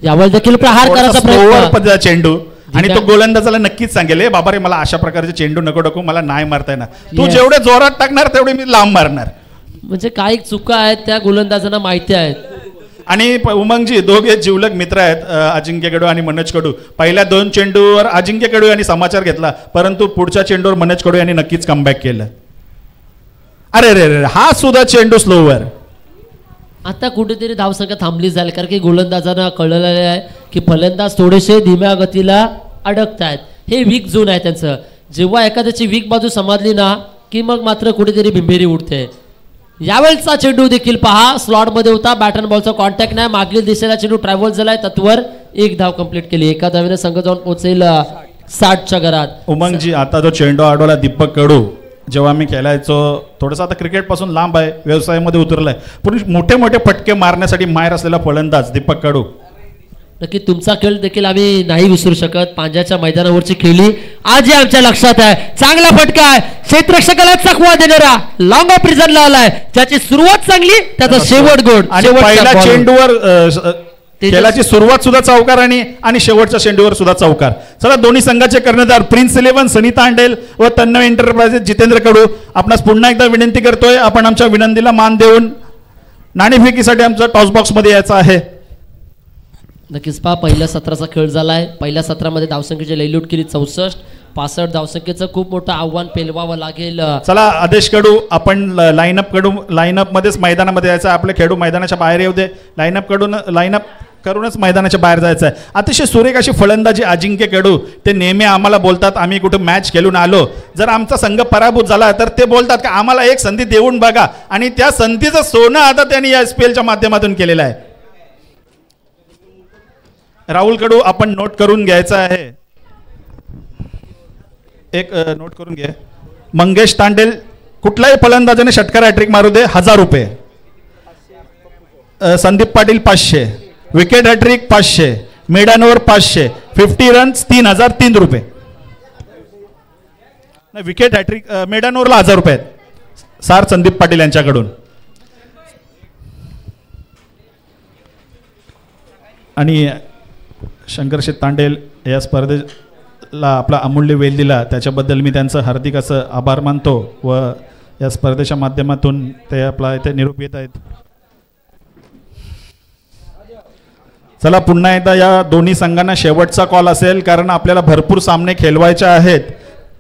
यावर देखील प्रहार करायचा प्रयत्न. चेंडू आणि तो गोलंदाजाला नक्कीच सांगेल बाबा रे मला अशा प्रकारचे चेंडू नको टाकू मला नाही मारता येणार. तू जेवढे जोरात टाकणार तेवढे मी लांब मारणार. म्हणजे काही चुका आहेत त्या गोलंदाजांना माहिती आहेत. आणि उमंगजी दोघे जिवलग मित्र आहेत अजिंक्य कडू आणि मनोज कडू. पहिल्या 2 चेंडूवर अजिंक्य कडू यांनी समाचार घेतला परंतु पुढच्या चेंडूवर मनोज कडू यांनी नक्कीच कमबॅक केलं. अरे रे रे हा सुद्धा चेंडू स्लोवर. आता कुठेतरी धावसंख्या थांबली जाईल कारण की गोलंदाजांना कळलेलं आहे की फलंदाज थोडेसे धीम्या गतीला अडकतायत. हे वीक झोन आहे त्यांचं. जेव्हा एखाद्याची वीक बाजू समजली ना की मग मात्र कुठेतरी भिंभेरी उडते. यावेळचा चेंडू देखील पहा स्लॉट मध्ये होता. बॅट अँड बॉलचा कॉन्टॅक्ट नाही. मागील दिशेला चेंडू ट्रॅव्हल झालाय. तत्वर 1 धाव कंप्लीट केली. एका धावेने संघ जाऊन पोहोचेल 60च्या घरात. उमंगजी आता जो चेंडू अडवला दीपक कडू जेव्हा मी खेळायचो थोडंसं आता क्रिकेट पासून लांब आहे व्यवसायामध्ये उतरलाय पण मोठे मोठे फटके मारण्यासाठी माहेर असलेला फलंदाज दीपक कडू. नक्की तुमचा खेळ देखील आम्ही नाही विसरू शकत. पांज्याच्या मैदानावरची खेळी आजही आमच्या लक्षात आहे. चांगला फटका आहे. क्षेत्ररक्षकाला चकवा देणारा लॉंग ऑफ प्रिझनला आलाय. त्याची सुरुवात चांगली त्याचा शेवट गोड. पहिल्या चेंडूवर खेळाची सुरुवात सुद्धा चौकार आणि शेवटच्या चेंडूवर सुद्धा चौकार. चला दोन्ही संघाचे कर्णधार प्रिन्स 11 सनी तांडेल व तन्मय एंटरप्राइजेस जितेंद्र कडू आपणास पुन्हा एकदा विनंती करतोय आपण आमच्या विनंतीला मान देऊन नाणेफेकीसाठी आमच्या टॉस बॉक्स मध्ये यायचं आहे. नक्कीच पहा पहिल्या सत्राचा खेळ झालाय. पहिल्या सत्रामध्ये धावसंख्येची लयलूट केली 64. 65 धावसंख्येचं खूप मोठं आव्हान पेलवावं लागेल. चला आदेश कडू आपण लाईनअप मध्येच मैदानामध्ये यायचं. आपले खेळू मैदानाच्या बाहेर येऊ दे. लाईनअप करूनच मैदानाच्या बाहेर जायचं आहे. अतिशय सुरेख अशी फलंदाजी अजिंक्य कडू. ते नेहमी आम्हाला बोलतात आम्ही कुठे मॅच खेळून आलो जर आमचा संघ पराभूत झाला तर ते बोलतात की आम्हाला एक संधी देऊन बघा आणि त्या संधीचं सोनं आता त्यांनी या SPLच्या माध्यमातून केलेलं आहे. राहुल कडू आपण नोट करून घ्यायचं आहे. एक नोट करून घ्या. मंगेश तांडेल कुठल्याही फलंदाजाने षटकार हॅट्रिक मारू दे 1000 रुपये. Sandeep Patil 500. Wicket hattrick 500. Maiden over 500. 50 runs 3003 रुपये. नाही विकेट हॅट्रिक मेडन ओव्हरला 1000 रुपये आहेत. सार संदीप पाटील यांच्याकडून. आणि शंकरशेठ तांडेल या स्पर्धेला आपला अमूल्य वेळ दिला त्याच्याबद्दल मी त्यांचं हार्दिक असं आभार मानतो व या स्पर्धेच्या माध्यमातून ते आपला इथे निरोप येत आहेत. चला पुन्हा एकदा या दोन्ही संघांना शेवटचा कॉल असेल कारण आपल्याला भरपूर सामने खेळवायचे आहेत.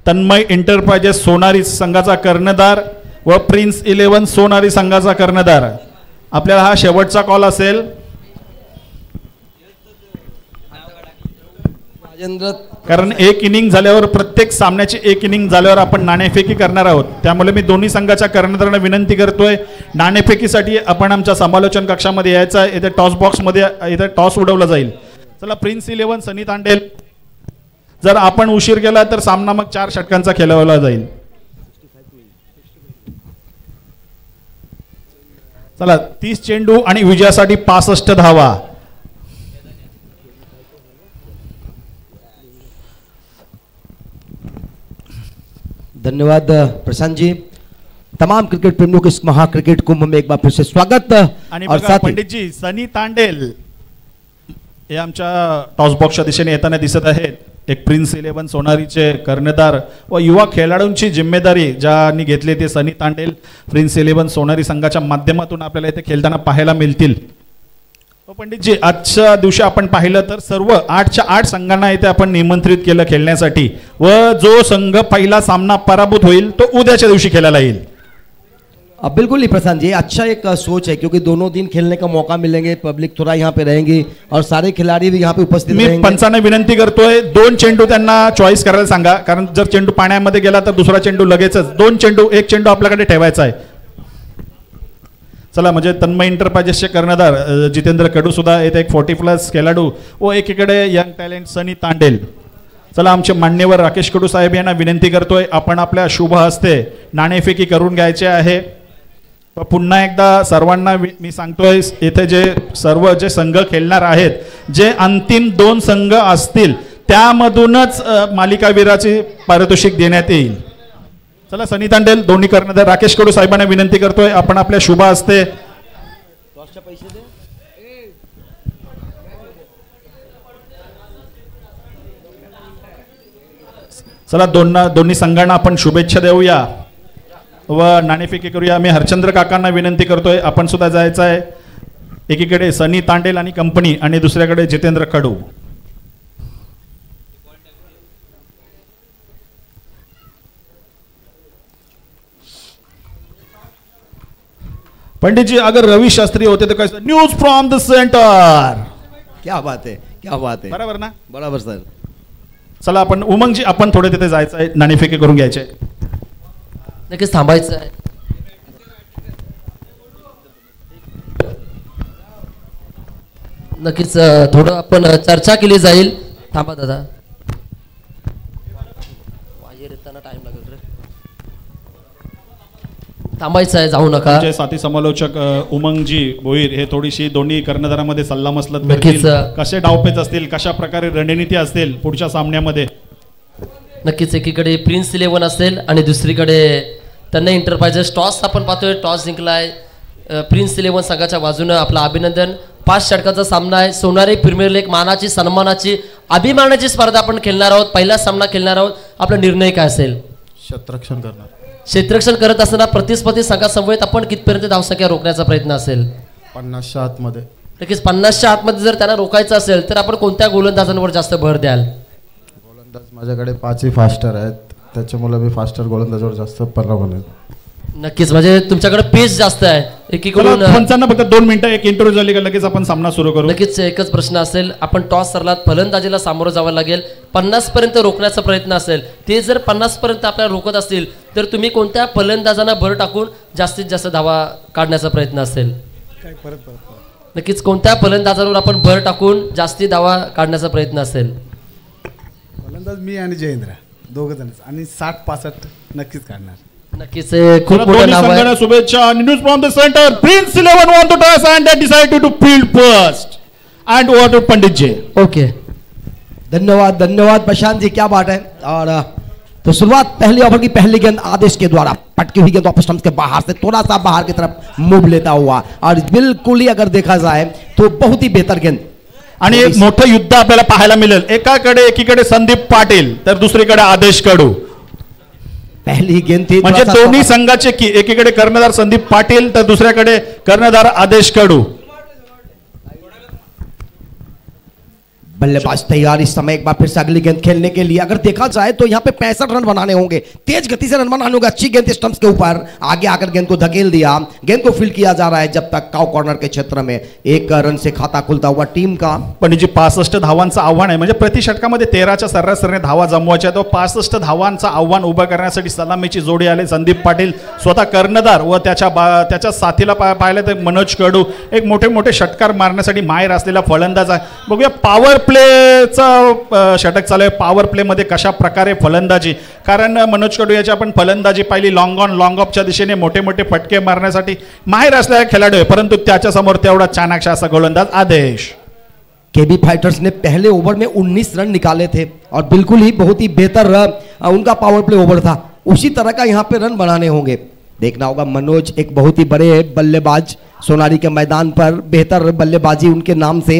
तन्मय एंटरप्राइजेस सोनारी संघाचा कर्णधार व प्रिन्स 11 सोनारी संघाचा कर्णधार. आपल्याला हा शेवटचा कॉल असेल. राजेंद्र कारण एक इनिंग झाल्यावर प्रत्येक सामन्याची एक इनिंग झाल्यावर आपण नाणेफेकी करणार आहोत. त्यामुळे मी दोन्ही संघाच्या कर्णधारांना विनंती करतोय, नाणेफेकीसाठी आपण आमच्या समालोचन कक्षामध्ये यायचं आहे. इथे टॉस बॉक्समध्ये इथे टॉस उडवला जाईल. चला, प्रिन्स 11 सनी तांडेल. जर आपण उशीर केला तर सामना मग 4 षटकांचा खेळवला जाईल. चला, 30 चेंडू आणि विजयासाठी 65 धावा. धन्यवाद प्रशांत जी. तमाम क्रिकेट प्रेमियों के इस महा क्रिकेट कुंभ में एक बार फिर से स्वागत. आणि बघा पंडित जी, सनी तांडेल हे आमच्या टॉस बॉक्सच्या दिशेने येताना दिसत आहेत. एक प्रिन्स 11 सोनारीचे कर्णधार व युवा खेळाडूंची जिम्मेदारी ज्यांनी घेतली ते सनी तांडेल प्रिन्स 11 सोनारी संघाच्या माध्यमातून आपल्याला इथे खेळताना पाहायला मिळतील. पंडित जी, आजच्या दिवशी आपण पाहिलं तर सर्व 8च्या 8 संघांना इथे आपण निमंत्रित केलं खेळण्यासाठी व जो संघ पहिला सामना पराभूत होईल तो उद्याच्या दिवशी खेळायला येईल. बिल्कुल ही प्रशांत जी, अच्छा एक सोच है क्योंकि दोनों दिन खेलने का मौका मिलेंगे, पब्लिक थोड़ा यहाँ पे रहेंगी और सारे खिलाड़ी भी यहाँ पे उपस्थित मी रहेंगे. पंचांना विनंती करतोय 2 चेंडू त्यांना चॉईस करायला सांगा, कारण जर चेंडू पाण्यामध्ये गेला तर दुसरा चेंडू लगेचच 2 चेंडू 1 चेंडू आपल्याकडे ठेवायचा आहे. चला, म्हणजे तन्मय इंटरप्राइजेसचे कर्णधार जितेंद्र कडू सुद्धा येथे एक 40+ खेळाडू व एकीकडे यंग टॅलेंट सनी तांडेल. चला, आमचे मान्यवर राकेश कडू साहेब यांना विनंती करतोय, आपण आपल्या शुभ हस्ते नाणेफेकी करून घ्यायचे आहे. पुन्हा एकदा सर्वांना मी सांगतोय, येथे जे संघ खेळणार आहेत, जे अंतिम 2 संघ असतील त्यामधूनच मालिकावीराचे पारितोषिक देण्यात येईल. चला, सनी तांडेल दोन्ही कर्णधार राकेश कडू साहेबांना विनंती करतोय, आपण आपल्या शुभ हस्ते चला दोन्ही संघांना आपण शुभेच्छा देऊया व नाणेफेकी करूया. मी हरचंद्र काकांना विनंती करतोय, आपण सुद्धा जायचं आहे. एकीकडे सनी तांडेल आणि कंपनी आणि दुसऱ्याकडे जितेंद्र कडू. पंडित जी, अगर रवि शास्त्री होते तो कैसे? News from the centre. क्या बात है, क्या बात है. बरोबर ना? बरोबर सर. चला, आपण उमंगजी आपण थोडे तिथे जायचं आहे, नाणेफेकी करून घ्यायचे. नक्कीच थांबायचं आहे. नक्कीच थोडं आपण चर्चा केली जाईल. थांबा दादा, बाहेर येताना टाइम लागेल रे. थांबायचं आहे, जाऊ नका. आमचे साथी समालोचक उमंगजी भोईर हे थोडीशी दोन्ही कर्णधारामध्ये सल्लामसलत नक्कीच. करतील, कसे डावपेच असतील, कशा प्रकारे रणनीती असतील पुढच्या सामन्यामध्ये. नक्कीच एकीकडे प्रिन्स 11 असेल आणि दुसरीकडे तन्मय इंटरप्राइजेस. टॉस आपण पाहतोय, टॉस जिंकलाय प्रिन्स 11 संघाच्या बाजूनं. आपलं अभिनंदन. 5 षटकाचा सामना आहे. सोनारी प्रीमियर लीग मानाची, सन्मानाची, अभिमानाची स्पर्धा आपण खेळणार आहोत. पहिला सामना खेळणार आहोत. आपला निर्णय काय असेल? क्षेत्ररक्षण करणार. क्षेत्ररक्षण करत असताना प्रतिस्पर्धी संघासमवेत आपण कितपर्यंत धावसंख्या रोखण्याचा प्रयत्न असेल? 50च्या आतमध्ये. नक्कीच 50च्या आतमध्ये जर त्यांना रोखायचं असेल तर आपण कोणत्या गोलंदाजांवर जास्त भर द्याल? गोलंदाज माझ्याकडे 5ही फास्टर आहेत, त्याच्यामुळे मी फास्टर गोलंदाजावर जास्त परावून. नक्कीच, म्हणजे तुमच्याकडे पेस जास्त आहे. एकीकडून पंचांना फक्त 2 मिनिटं, एक इंटरव्ह्यू झाली का लगेच आपण सामना सुरू करू. नक्कीच एकच प्रश्न असेल. आपण टॉस सरलात, फलंदाजीला सामोरं जावं लागेल. 50 पर्यंत रोखण्याचा प्रयत्न असेल. ते जर 50 पर्यंत आपल्याला रोखत असतील तर तुम्ही कोणत्या फलंदाजांना भर टाकून जास्तीत जास्त धावा काढण्याचा प्रयत्न असेल? नक्कीच कोणत्या फलंदाजांवर आपण भर टाकून जास्ती धावा काढण्याचा प्रयत्न असेल? फलंदाज मी आणि जयेंद्र दोघं जण आणि 60-65 नक्कीच काढणार. नक्कीच खूप मोठं नाव आहे. शुभेच्छा. News from the centre. Prince 11 want to toss and they decided to field first and over to Pandit ji. Okay, धन्यवाद धन्यवाद प्रशांत जी, क्या बात है. और तो शुरुआत पहले ओवर की पहली गेंद आदेश के द्वारा पटकी हुई गेंद वापस स्टंप्स के बाहर से थोड़ा सा बाहर की तरफ मूव लेता हुआ, और बिल्कुल ही अगर देखा जाए तो बहुत ही बेहतर गेंद. आणि एक मोठं युद्ध आपल्याला पाहायला मिळेल. एकीकडे संदीप पाटील तर दुसरीकडे आदेश कडू. पहली गेंद थी, म्हणजे दोन्ही संघाचे की एकीकडे कर्णधार संदीप पाटील तर दुसऱ्याकडे कर्णधार आदेश कडू. बल्लेबाज तैयार इस समय एक बार फिर से अगली गेंद खेलने के लिए। अगर देखा जाए तो यहाँ पे 65 रन बनाने होंगे, तेज गति से रन बनाने होंगे। अच्छी गेंद स्टंप्स के ऊपर आगे आकर गेंद को धकेल दिया, गेंद को फील्ड किया जा रहा है जब तक काउ कॉर्नर के क्षेत्र में। 1 रन से खाता खुलता हुआ टीम का। पंडितजी 65 धावांचं आव्हान आहे, म्हणजे प्रति षटकामध्ये 13च्या सरासरीने धावा जमवायच्या, तो 65 धावांचं आव्हान उभं करण्यासाठी सलामीची जोडी आले संदीप पाटील स्वतः कर्णधार व त्याच्या साथीला पाहिलं तर मनोज कडू एक मोठे मोठे षटकार मारण्यासाठी माहेर असलेला फलंदाज आहे. बघूया पॉवर प्लेचा षटक चालू आहे. पॉवर प्ले मध्ये कशा प्रकारे फलंदाजी, कारण मनोज कडू याची आपण फलंदाजी पाहिली लॉंग ऑन लॉंग ऑफच्या दिशेने मोठे मोठे फटके मारण्यासाठी माहेर असलेला खेळाडू आहे, परंतु त्याच्या समोर तेवढा चाणाक्ष असा गोलंदाज आदेश. केबी फाइटर्स ने पहले ओवर में 19 रन निकाले थे और बिल्कुल ही बहुत ही बेहतर उनका पावर प्ले ओवर था। उसी तरह का यहाँ पे रन बनाने होंगे। देखना होगा मनोज एक बहुत ही बड़े बल्लेबाज, सोनारी के मैदान पर बेहतर बल्लेबाजी उनके नाम से,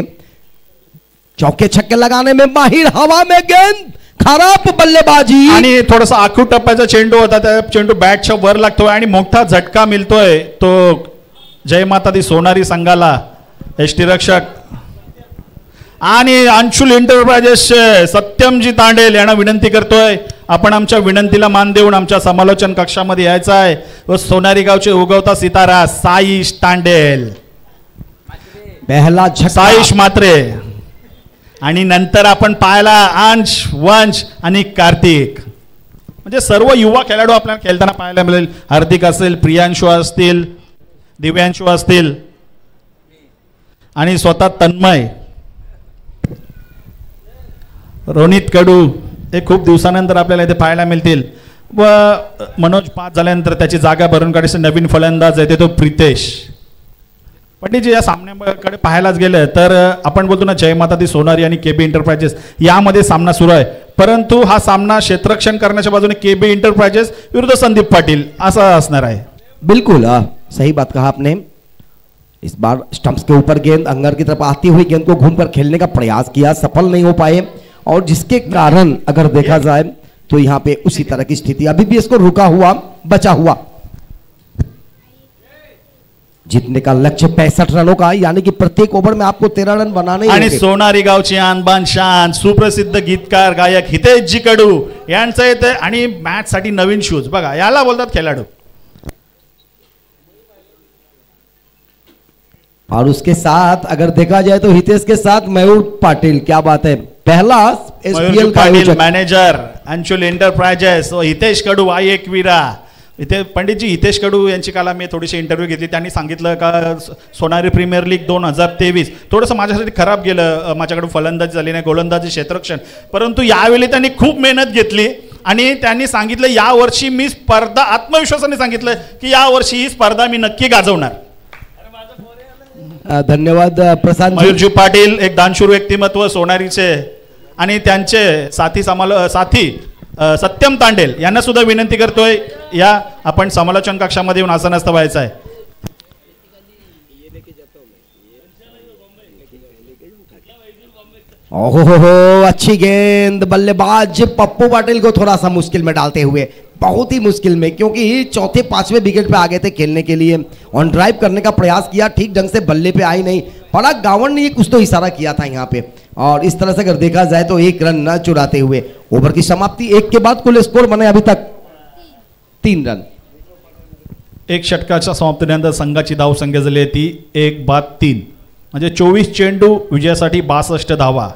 चौके छक्के लगाने में माहिर, हवा में गेंद खराब बल्लेबाजी आणि थोडासा आखूड टप्प्याचा चेंडू होता, त्या चेंडू बॅटच्या वर लागतोय आणि मोठा झटका मिळतोय तो जय माता दी सोनारी संघाला. यष्टीरक्षक आणि अंशुल एंटरप्राइजेस सत्यमजी तांडेल यांना विनंती करतोय, आपण आमच्या विनंतीला मान देऊन आमच्या समालोचन कक्षामध्ये यायचं आहे. व सोनारी गावचे उगवता सितारा साईश तांडेल, पहला झटका साईश मात्रे, आणि नंतर आपण पाहिला अंश, वंश आणि कार्तिक, म्हणजे सर्व युवा खेळाडू आपल्याला खेळताना पाहायला मिळेल. हार्दिक असेल, प्रियांशु असतील, दिव्यांशु असतील आणि स्वतः तन्मय, रोनित कडू हे खूप दिवसानंतर आपल्याला इथे पाहायला मिळतील. व मनोज पास झाल्यानंतर त्याची जागा भरून काढायचे नवीन फलंदाज आहे तो प्रितेश. पंडितजी या सामन्याकडे पाहायलाच गेलं तर आपण बोलतो ना जय माता दी सोनारी आणि केबी एंटरप्राइजेस यामध्ये सामना सुरू आहे, परंतु हा सामना क्षेत्ररक्षण करण्याच्या बाजूने केबी एंटरप्राइजेस विरुद्ध संदीप पाटील असा असणार आहे. बिल्कुल सही बात कहा आपने। इस बार स्टंप्स के ऊपर गेंद अंगर की तरफ आती हुई गेंद को घूमकर खेलने का प्रयास किया, सफल नहीं हो पाए, और जिसके कारण अगर देखा जाए तो यहाँ पे उसी तरह की स्थिति, अभी भी इसको रुका हुआ बचा हुआ। जीतने का लक्ष्य 65 रनों का, यानी कि प्रत्येक ओवर में आपको 13 रन बनाने आणि सोनारी गावची आणबान शान सुप्रसिद्ध गीतकार गायक हितेशजी कडू यांचं येते आणि मॅच साठी नवीन शूज बघा, याला बोलतात खेळाडू. और उसके साथ अगर देखा जाए तो हितेश के साथ मयूर पाटिल, क्या बात है, पहला एसपीएल का आयोजक, मॅनेजर अंशुल एंटरप्राइजेस व हितेश कडू आई एकवीरा. इथे पंडितजी हितेश कडू यांची काल मी थोडीशी इंटरव्ह्यू घेतली, त्यांनी सांगितलं का सोनारी प्रीमियर लीग 2023 थोडंसं माझ्यासाठी खराब गेलं, माझ्याकडून फलंदाजी झाली नाही, गोलंदाजी क्षेत्ररक्षण, परंतु यावेळी त्यांनी खूप मेहनत घेतली आणि त्यांनी सांगितलं यावर्षी मी स्पर्धा आत्मविश्वासाने सांगितलं की यावर्षी ही स्पर्धा मी नक्की गाजवणार. धन्यवाद प्रशांत मयूरजी पाटील एक दानशूर व्यक्तिमत्व सोनारीचे आणि त्यांचे साथी सत्यम तांडेल यांना सुद्धा विनंती करतोय या आपण समालोचन कक्षामध्ये येऊन आसनस्थ व्हायचं आहे. ओहो अच्छी गेंद, बल्लेबाज पप्पू पाटिल को थोड़ा सा मुश्किल में डालते हुए, बहुत ही मुश्किल में, क्योंकि चौथे पांचवें विकेट पे आ गए थे खेलने के लिए, ऑन ड्राइव करने का प्रयास किया, ठीक ढंग से बल्ले पे आई नहीं, पराग गावन ने कुछ तो इशारा किया था यहाँ पे, और इस तरह से अगर देखा जाए तो 1 रन न चुराते हुए ओवर की समाप्ति, 1 के बाद कुल स्कोर बने अभी तक 3 रन. एक षटकाच्या समाप्तीनंतर संघाची धावसंख्या झाली आहे ती 1-3, म्हणजे 24 चेंडू विजयासाठी 62 धावा,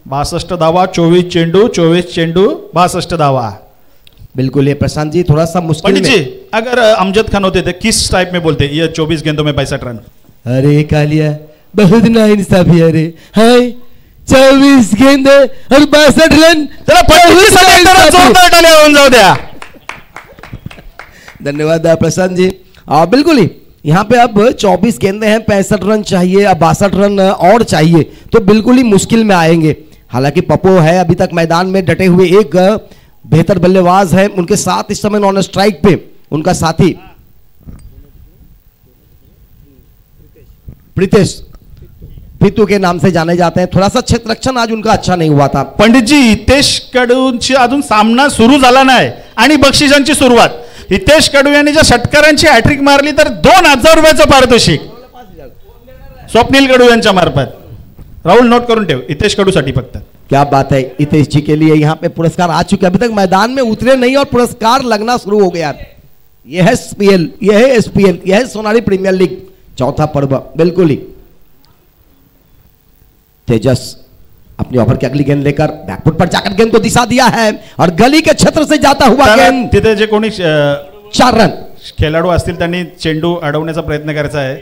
62 धावा, 24 चेंडू 62 धावा. बिल्कुल ये प्रशांत जी थोड़ा सा मुश्किल पंडित जी अगर अमजद खान होते तो किस टाइप में बोलते ये 24 गेंदों में 62 रन? अरे कालिया बहुत नाइंसाफी है रे, हाय 24 गेंद और 62 रन, जोरदार टाळ्या होऊन जाऊ द्या. धन्यवाद प्रशांत जी. बिल्कुल ही यहाँ पे अब 24 गेंदे हैं, 65 रन चाहिए, अब 62 रन और चाहिए तो बिल्कुल ही मुश्किल में आएंगे. हालांकि पप्पू है अभी तक मैदान में डटे हुए, एक बेहतर बल्लेबाज है, उनके साथ इस समय नॉन स्ट्राइक पे उनका साथी प्रीतेश पितू के नाम से जाने जाते हैं. थोड़ा सा क्षेत्ररक्षण आज उनका अच्छा नहीं हुआ था. पंडित जी हितेश कडूंची अजून सामना सुरू झाला नाही आणि बक्षिसांची सुरुवात, हितेश कडू यांनी ज्या षटकारांची हॅट्रिक मारली तर 2000 रुपयाचं पारितोषिक स्वप्नील कडू यांच्या मार्फत. राहुल नोट करून ठेव, हितेश कडूसाठी फक्त. क्या बात है, हितेश जी के लिए यहाँ पे पुरस्कार आ चुके, अभी तक मैदान में उतरे नहीं और पुरस्कार लगना शुरू हो गया. यह है SPL, यह है SPL, यह है सोनाली प्रीमियर लीग चौथा पर्व. बिल्कुल ही तेजस अपनी ओवर की अगली गेंद लेकर बैकफुट पर जाकर गेंद को दिशा दिया है और गली के क्षेत्र से जाता हुआ गेंद. तिथे जे कोणी 4 रन खेळाडू असतील त्यांनी चेंडू अडवण्याचा प्रयत्न करायचा आहे,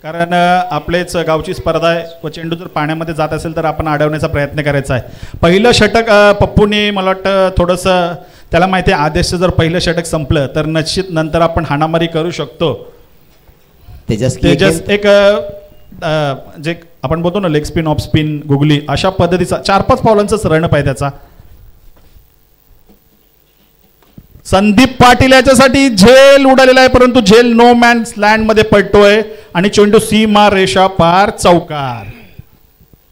कारण आपलेच गावची स्पर्धा आहे व चेंडू जर पाण्यामध्ये जात असेल तर आपण अडवण्याचा प्रयत्न करायचा आहे. पहिलं षटक पप्पूने मला वाटतं थोडंसं त्याला माहिती आहे, आदेशचं जर पहिलं षटक संपलं तर निश्चित नंतर आपण हाणामारी करू शकतो. तेजस एक जे आपण बोलतो ना leg spin, off spin, googly, अशा पद्धतीचा 4-5 पावलांचाच रन पाहिजे त्याचा. संदीप पाटील याच्यासाठी झेल उडालेला आहे, परंतु झेल नो मॅन्स लँड मध्ये पडतोय आणि चेंडू सीमा रेषा पार चौकार.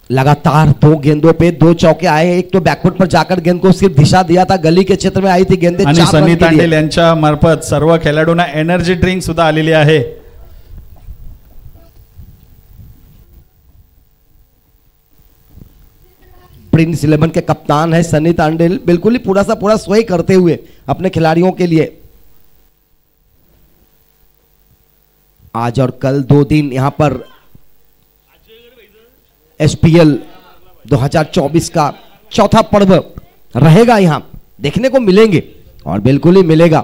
लगातार 2 गेंदों पे 2 चौके आए. एक तो बैकफुट पर जाकर गेंद को सिर्फ दिशा दिया था, गली के क्षेत्र में आई थी गेंदें. आणि सनी तांडेल यांच्या मार्फत सर्व खेळाडूंना एनर्जी ड्रिंक सुद्धा आलेली आहे. प्रिंस 11 के कप्तान है सनी तांडेल, बिल्कुल ही पूरा स्वयं करते हुए अपने खिलाड़ियों के लिए आज और कल 2 दिन यहां पर SPL 2024 का चौथा पर्व रहेगा, यहां देखने को मिलेंगे और बिल्कुल ही मिलेगा.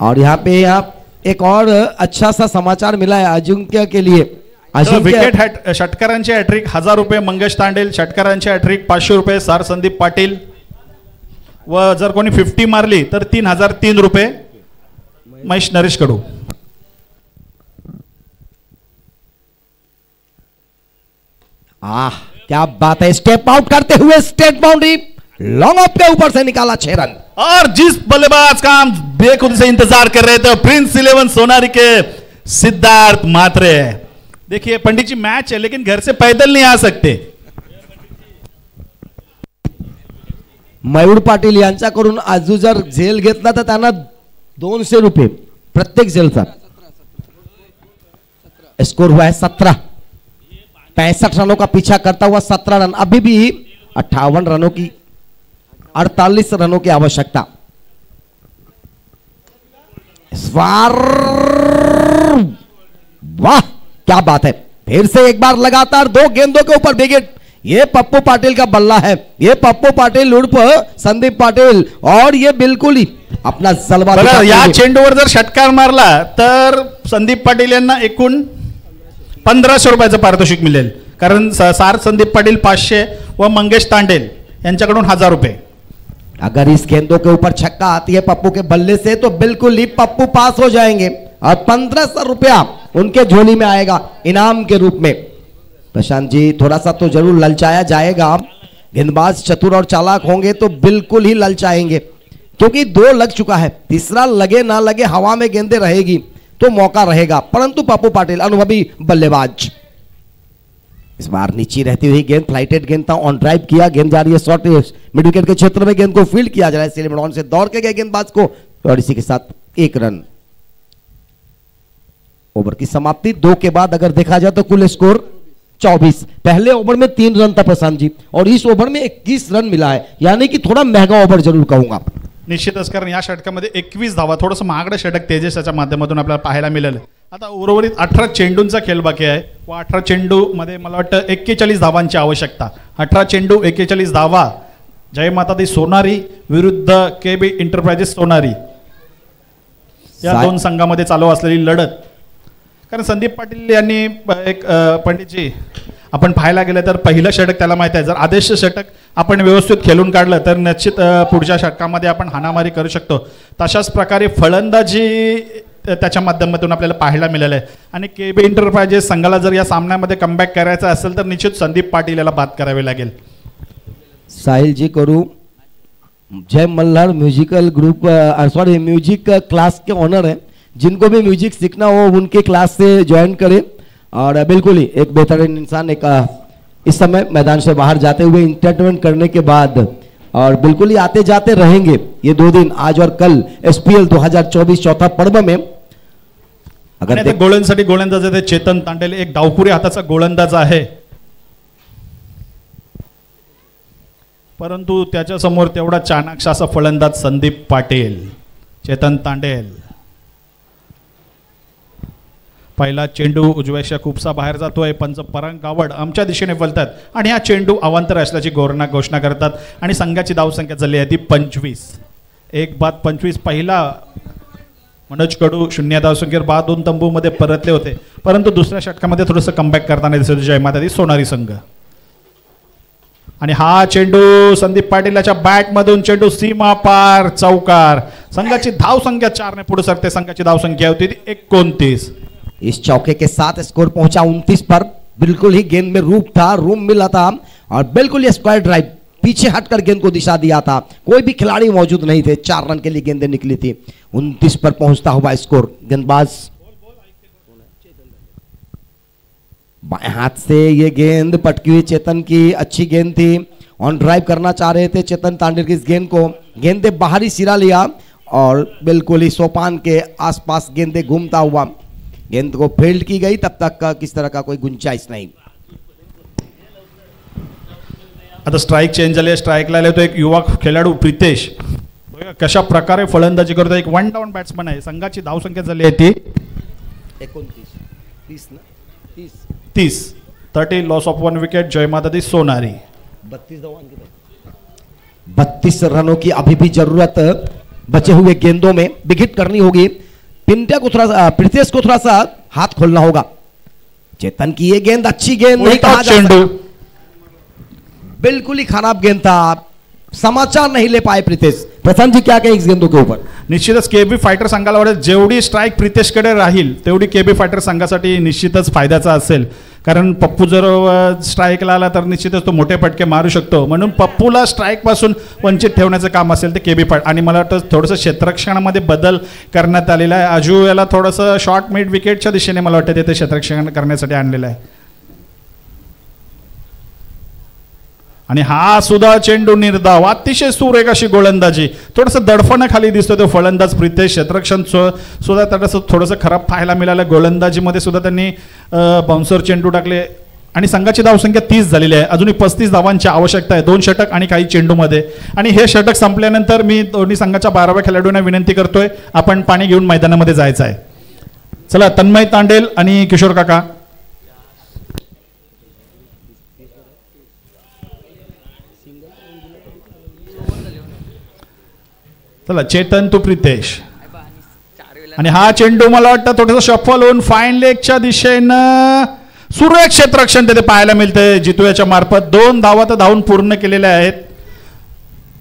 और यहाँ पे एक और अच्छा सा समाचार मिला है अजिंक्य के लिए. विकेट षटकारांची हॅट्रिक 1000 रुपये मंगेश तांडेल, षटकारांची हॅट्रिक 500 रुपये सार संदीप पाटील, व जर कोणी 50 मारली तर 3003 रुपये महेश नरेश कडू. क्या बात है, स्टेप आउट करते हुए स्टेट बाउंड्री, लॉन्ग ऑफ के ऊपर से निकाला 6 रन. और जिस बल्लेबाज का हम बेखुदी से इंतजार कर रहे थे प्रिंस 11 सोनारी के सिद्धार्थ मात्रे. देखिए पंडित जी मैच है लेकिन घर से पैदल नहीं आ सकते. मयूर पाटील यांच्याकडून आजू जर झेल घेतला तर त्यांना 200 रुपये प्रत्येक झेलचा. स्कोर हुआ है 17. 65 रनों का पीछा करता हुआ 17 रन. अभी भी 58 रनों की 48 रनों की आवश्यकता. इस बार वाह क्या बात है, फिर से एक बार लगातार 2 गेंदों के ऊपर विकेट. ये पप्पू पाटिल का बल्ला है, ये पप्पू पाटिल उर्फ संदीप पाटिल, और ये बिल्कुल ही अपना जलवा. या चेंडूवर जर षटकार मारला तर संदीप पाटील यांना एकूण 1500 रुपयाचं पारितोषिक मिळेल, कारण सार संदीप पाटील 500 व मंगेश तांडेल यांच्याकडून 1000 रुपये. अगर इस गेंदों के ऊपर छक्का आती है पप्पू के बल्ले से तो बिल्कुल ही पप्पू पास हो जाएंगे और 1500 रुपया उनके झोली में आएगा इनाम के रूप में. प्रशांत जी थोड़ा सा तो जरूर ललचाया जाएगा, गेंदबाज चतुर और चालाक होंगे तो बिल्कुल ही ललचाएंगे, क्योंकि 2 लग चुका है, तीसरा लगे ना लगे हवा में गेंदें रहेगी तो मौका रहेगा. परंतु पप्पू पाटिल अनुभवी बल्लेबाज, इस बार नीचे रहती हुई गेंद, फ्लाइटेड गेंद था, ऑन ड्राइव किया, गेंद जा रही है शॉर्ट मिड विकेट के क्षेत्र में, गेंद को फील्ड किया जा रहा है. सिलेमन से दौड़ के गए गेंदबाज को और इसी के साथ 1 रन. ओवर की समाप्ति 2 के बाद अगर देखा जाए तो कुल स्कोर 24. पहले ओवर में 3 रन था प्रशांत जी और इस ओवर में 21 रन मिला है, यानी कि थोड़ा महंगा ओवर जरूर कहूंगा. निश्चितच, कारण या षटकामध्ये 21 धावा, थोडंसं महागडं षटक तेजसच्या माध्यमातून आपल्याला पाहायला मिळालं. आता उर्वरित 18 चेंडूंचा खेळ बाकी आहे व 18 चेंडू मध्ये मला वाटतं 41 धावांची आवश्यकता. 18 चेंडू 41 धावा. जय माता दी सोनारी विरुद्ध KB इंटरप्राइजेस सोनारी या 2 संघामध्ये चालू असलेली लढत. कारण संदीप पाटील यांनी एक पंडितजी आपण पाहायला गेलं तर पहिलं षटक त्याला माहिती आहे, जर आदेश षटक आपण व्यवस्थित खेळून काढलं तर निश्चित पुढच्या षटकामध्ये आपण हाणामारी करू शकतो. तशाच प्रकारे फलंदाजी त्याच्या माध्यमातून आपल्याला पाहायला मिळालं आहे. आणि KB इंटरप्राइजेस संघाला जर या सामन्यामध्ये कमबॅक करायचा असेल तर निश्चित संदीप पाटील याला बात करावी लागेल. साहिल जी करू Jai Malhar musical group sorry music class के ऑनर है, जिनको भी म्यूजिक सीखना हो उनके क्लास से ज्वाइन करें और बिल्कुल ही एक बेहतरीन इंसान, एक इस समय मैदान से बाहर जाते हुए इंटरटेनमेंट करने के बाद और बिल्कुल ही आते जाते रहेंगे ये 2 दिन, आज और कल SPL 2024 चौथा पर्व में। अगर गोलंदाजासाठी गोलंदाज आहे चेतन तांडेल, एक डावपुरी हाताचा गोलंदाज आहे, परंतु त्याच्या समोर तेवढा चाणाक्ष असा फलंदाज संदीप पाटील. चेतन तांडेल पहिला चेंडू उजव्याच्या खूपसा बाहेर जातोय. पंच परंग गावड आमच्या दिशेने बोलतात आणि हा चेंडू अवांतर असल्याची घोषणा करतात आणि संघाची धावसंख्या झाली आहे ती 25. 1-25. पहिला मनोज कडू 0 धावसंख्येवर 2 तंबूमध्ये परतले होते, परंतु दुसऱ्या षटकामध्ये थोडंसं कमबॅक करताना दिसत जय माता दी सोनारी संघ. आणि हा चेंडू संदीप पाटील याच्या बॅटमधून चेंडू सीमा पार चौकार. संघाची धावसंख्या 4 ने पुढे सरते. संघाची धावसंख्या होती 29. इस चौके के साथ स्कोर पहुंचा 29 पर. बिल्कुल ही गेंद में रूम मिला था और बिल्कुल ये स्क्वायर ड्राइव पीछे हटकर गेंद को दिशा दिया था. कोई भी खिलाड़ी मौजूद नहीं थे. 4 रन के लिए गेंदें निकली थी. 29 पर पहुंचता हुआ स्कोर. गेंदबाज बाएं हाथ से ये गेंद पटकी हुई चेतन की अच्छी गेंद थी. ऑन ड्राइव करना चाह रहे थे चेतन तांडेल की इस गेंद को. गेंदे बाहरी सिरा लिया और बिल्कुल ही सोपान के आसपास गेंदे घूमता हुआ गेंद को फील्ड की गई. तब तक का किस तरह का कोई गुंजाइश नहीं. आता स्ट्राइक चेंज झाली. स्ट्राइकला आले तो एक युवा खेळाडू प्रितेश. कशा प्रकारे फलंदाजी करतो. एक 1 डाऊन बॅट्समन आहे. संघाची धावसंख्या झाली आहे ती 30. 30 लॉस ऑफ 1 विकेट. जय माता दी सोनारी. 32 रनों की अभी भी जरूरत बचे हुए गेंदों में. विकेट करनी होगी. पिंट्या को थोड़ा सा, प्रितेश को थोड़ा सा हाथ खोलना होगा. चेतन की ये गेंद अच्छी गेंद नहीं कहा जा सकता. बिल्कुल ही खराब गेंद था. समाचार नहीं ले पाए प्रितेश. प्रशांत जी क्या कहें इस गेंदों के ऊपर. निश्चितच केबी फायटर संघाला वाटेल जेवढी स्ट्राईक प्रितेशकडे राहील तेवढी केबी फायटर संघासाठी निश्चितच फायद्याचा असेल. कारण पप्पू जर स्ट्राईकला आला तर निश्चितच तो मोठे फटके मारू शकतो. म्हणून पप्पूला स्ट्राईकपासून वंचित ठेवण्याचं काम असेल ते केबी फायटर. आणि मला वाटतं थोडंसं क्षेत्ररक्षणामध्ये बदल करण्यात आलेला आहे. अजू याला थोडंसं शॉर्ट मिड विकेटच्या दिशेने मला वाटतं ते क्षेत्ररक्षण करण्यासाठी आणलेलं आहे. आणि हा सुद्धा चेंडू निर्धाव. अतिशय सुरेख अशी गोलंदाजी. थोडंसं दडफणं खाली दिसतो तो फलंदाज प्रितेश. क्षेत्ररक्षण सुद्धा त्याला थोडंसं खराब पाहायला मिळालं. गोलंदाजीमध्ये सुद्धा त्यांनी बाउन्सर चेंडू टाकले आणि संघाची धावसंख्या 30 झालेली आहे. अजूनही 35 धावांची आवश्यकता आहे 2 षटक आणि काही चेंडूमध्ये. आणि हे षटक संपल्यानंतर मी दोन्ही संघाच्या 12व्या खेळाडूंना विनंती करतोय आपण पाणी घेऊन मैदानामध्ये जायचं आहे. चला तन्मय तांडेल आणि किशोर काका. चला चेतन टू प्रितेश. आणि हा चेंडू मला वाटतं थोडंसं शफल होऊन फाईन लेगच्या दिशेनं सुरेख क्षेत्ररक्षण तिथे पाहायला मिळतंय जितू याच्या मार्फत. 2 धावा तर धावून पूर्ण केलेल्या आहेत.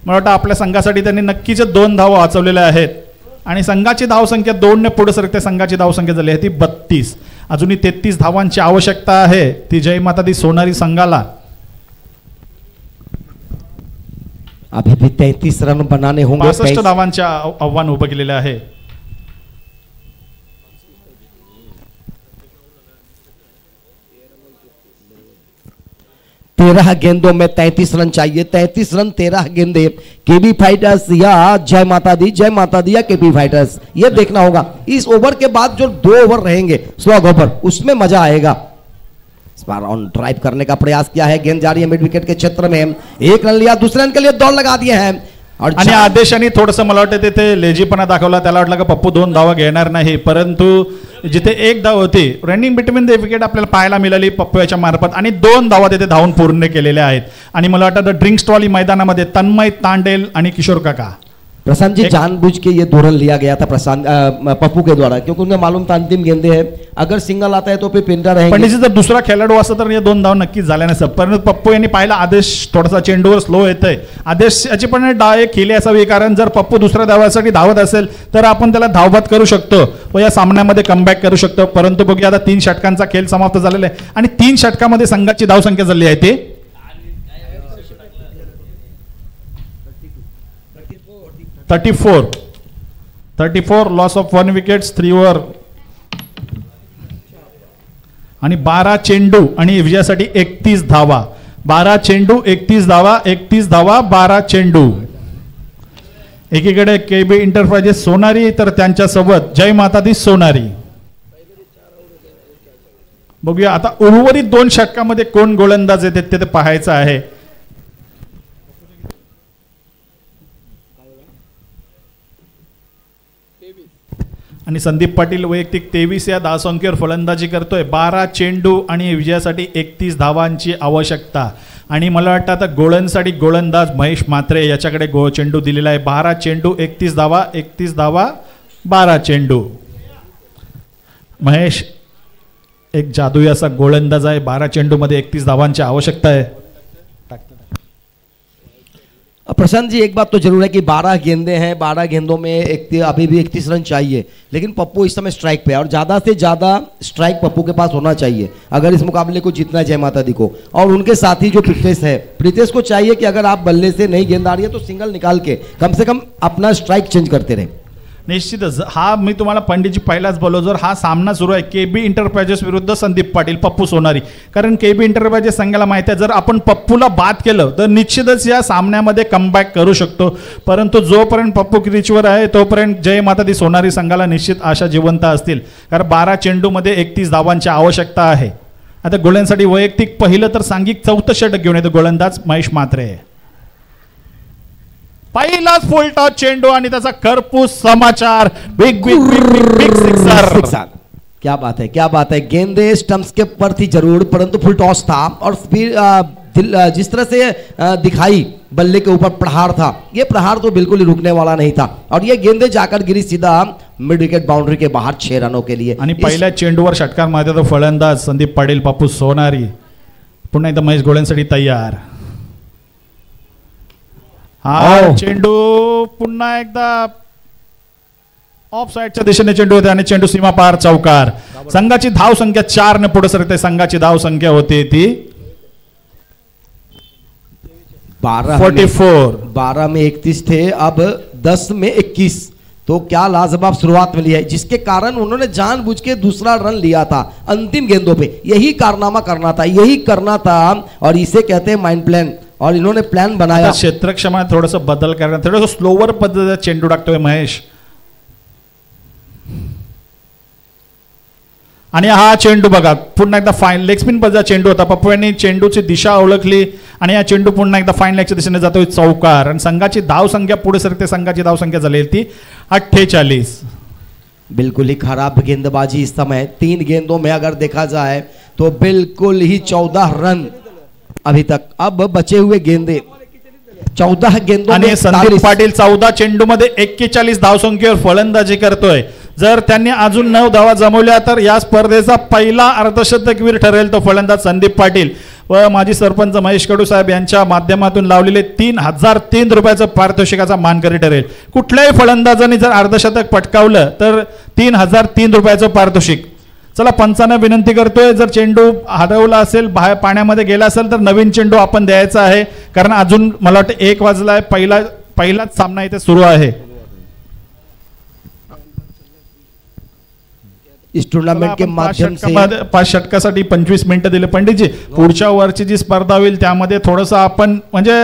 मला वाटतं आपल्या संघासाठी त्यांनी नक्कीच 2 धावा वाचवलेल्या आहेत. आणि संघाची धावसंख्या 2 ने पुढे सरकते. संघाची धावसंख्या झाली आहे ती 32. अजूनही 33 धावांची आवश्यकता आहे ती जय माता दी सोनारी संघाला. अभी भी 33 रन बनाने होंगे. 65 धावांचे आव्हान उभं केलेलं आहे. तेरह गेंदों में 33 रन चाहिए. 33 रन 13 गेंदे. केबी फाइटर्स या जय माता दी या केबी फाइटर्स, ये देखना होगा. इस ओवर के बाद जो 2 ओवर रहेंगे स्लॉग ओवर, उसमें मजा आएगा. इस बार ऑन ड्राइव करने का प्रयास किया है. गेंद जा रही है मिड विकेट के क्षेत्र में. 1 रन लिया. दूसरे रन के लिए दौड़ लगा दिए हैं. आणि आदेशाने थोडंसं मला वाटतं तिथे लेजीपणा दाखवला. त्याला वाटलं का पप्पू 2 धावा घेणार नाही, परंतु जिथे 1 धाव होती रनिंग बिटवीन द विकेट आपल्याला पाहायला मिळाली पप्पू याच्या मार्फत. आणि 2 धावा तिथे धावून पूर्ण केलेल्या आहेत. आणि मला वाटतं ड्रिंक्स ट्रॉली मैदानामध्ये तन्मय तांडेल आणि किशोर काका. प्रशांत जी जानबूझ के ये 2 रन लिया गया था पप्पू के द्वारा, क्योंकि उन्हें मालूम था अंतिम गेंदे है. अगर सिंगल आता है तो फिर पिंडा रहेंगे. पण जर दुसरा खेळाडू असता तर या 2 धाव नक्कीच झाल्या नसत्या. परंतु पप्पू यांनी पाहिला आदेश थोडासा चेंडूवर स्लो येतोय. आदेशाची पण डाव केली असावी, कारण जर पप्पू दुसऱ्या धावासाठी धावत असेल तर आपण त्याला धावबाद करू शकतो व या सामन्यामध्ये कमबॅक करू शकतो. परंतु बघूया आता 3 षटकांचा खेळ समाप्त झालेला आहे आणि 3 षटकामध्ये संघाची धावसंख्या झाली आहे ती 34. लॉस ऑफ 1 विकेट्स 3 ओव्हर आणि 12 चेंडू आणि विजयासाठी 31 धावा. 12 चेंडू 31 धावा, 31 धावा 12 चेंडू. एकीकडे KB एंटरप्राइजेस सोनारी, तर त्यांच्या सोबत जय माता दी सोनारी. बघूया आता उर्वरित 2 षटकामध्ये कोण गोलंदाज येते ते पाहायचं आहे. आणि संदीप पाटील वैयक्तिक 23 या धावसंख्येवर फलंदाजी करतोय. 12 चेंडू आणि विजयासाठी 31 धावांची आवश्यकता. आणि मला वाटतं आता गोलंदाजसाठी गोलंदाज महेश म्हात्रे याच्याकडे चेंडू दिलेला आहे. 12 चेंडू 31 धावा, 31 धावा 12 चेंडू. महेश एक जादुई असा गोलंदाज आहे. 12 चेंडू मध्ये 31 धावांची आवश्यकता है. प्रशांत जी, एक बात तो जरूर है कि 12 गेंदे हैं, 12 गेंदों में अभी भी 31 रन चाहिए, लेकिन पप्पू इस समय स्ट्राइक पे है और ज़्यादा से ज़्यादा स्ट्राइक पप्पू के पास होना चाहिए अगर इस मुकाबले को जीतना है जय माता दी को. और उनके साथी जो प्रीतेश को चाहिए कि अगर आप बल्ले से नहीं गेंद आ रही है तो सिंगल निकाल के कम से कम अपना स्ट्राइक चेंज करते रहे. निश्चितच हा मी तुम्हाला पंडितजी पहिलाच बोललो, जर हा सामना सुरू आहे KB एंटरप्राइजेस विरुद्ध संदीप पाटील पप्पू सोनारी, कारण KB एंटरप्राइजेस संघाला माहिती आहे जर आपण पप्पूला बाद केलं तर निश्चितच या सामन्यामध्ये कमबॅक करू शकतो. परंतु जोपर्यंत पप्पू क्रीचवर आहे तोपर्यंत जय माता दी सोनारी संघाला निश्चित आशा जिवंत असतील, कारण 12 चेंडूमध्ये 31 धावांची आवश्यकता आहे. आता गोलंदाजासाठी वैयक्तिक पहिलं तर सांघिक 4थं षटक घेऊन येतो गोलंदाज महेश म्हात्रे. पहिलाच फुल टॉस चेंडू आणि त्याचा खरपूस समाचार. Big big big big big sixer. क्या बात है, क्या बात है. गेंदे स्टंप्स के पर थी जरूर, परंतु फुल टॉस था और फिर जिस तरह से दिखाई बल्ले के ऊपर प्रहार था, ये प्रहार तो बिल्कुल ही रुकने वाला नहीं था और ये गेंदे जाकर गिरी सीधा मिड विकेट बाउंड्री के बाहर 6 रनों के लिए. आणि पहिल्या चेंडूवर षटकार मारतो फलंदाज संदीप पाटील पप्पू सोनारी. पुन्हा एकदा महेश गोळ्यांसाठी तयार. हा चेंडू पुन्हा एकदा ऑफ साइडच्या दिशेने चेंडू होते आणि चेंडू सीमा पार चौकार. संघाची धाव संख्या 4 ने पुढे सरकते. संघाची धाव संख्या होती ती 44. 12 में 31 थे, अब 10 में 21. तो क्या लाजवाब शुरुआत मिली है, जिसके कारण उन्होंने जानबूझ के दूसरा रन लिया था अंतिम गेंदों पे. यही कारनामा करना था, यही करना था और इसे कहते हैं माइंड प्लान. और इन्होंने प्लान बनाया. क्षेत्रक्षमा थोडस बदल करणार, थोडस स्लोवर पद्धतीने चेंडू टाकतोय महेश. आणि हा चेंडू बघा पुन्हा एकदा फाईन लेग स्पिन पद्धतीचा चेंडू होता. पप्पू यांनी चेंडूची दिशा ओळखली आणि हा चेंडू पुन्हा एकदा फाईन लेगच्या दिशेने जातोय चौकार. आणि संघाची धाव संख्या पुढे सरकते. संघाची धाव संख्या झाली ती 48. बिल्कुल ही खराब गेंदबाजी इस समय. 3 गेंदों में अगर देखा जाए तो बिल्कुल ही 14 रन अभी तक. अब बचे हुए गेंदे 14 गेंदों आणि संदीप पाटील 14 चेंडू मध्ये 41 धावसंख्येवर फलंदाजी करतोय. जर त्यांनी अजून 9 धावा जमवल्या तर या स्पर्धेचा पहिला अर्धशतकवीर ठरेल तो फलंदाज संदीप पाटील. व माजी सरपंच महेश कडू साहेब यांच्या माध्यमातून लावलेले 3003 रुपयाचं पारितोषिकाचा मानकरी ठरेल. कुठल्याही फलंदाजाने जर अर्धशतक पटकावलं तर 3003 रुपयाचं पारितोषिक. चला पंचांना विनंती करतोय जर चेंडू हरवला असेल बाहेर पाण्यामध्ये गेला असेल तर नवीन चेंडू आपण द्यायचा आहे, कारण अजून मला वाटतं 1 वाजलाय. पहिलाच सामना इथे सुरू आहे. इस टूर्नामेंट के माध्यम से 5 षटकासाठी 25 मिनिटं दिले. पंडितजी पुढच्या वर्षी जी स्पर्धा होईल त्यामध्ये थोडंसं आपण म्हणजे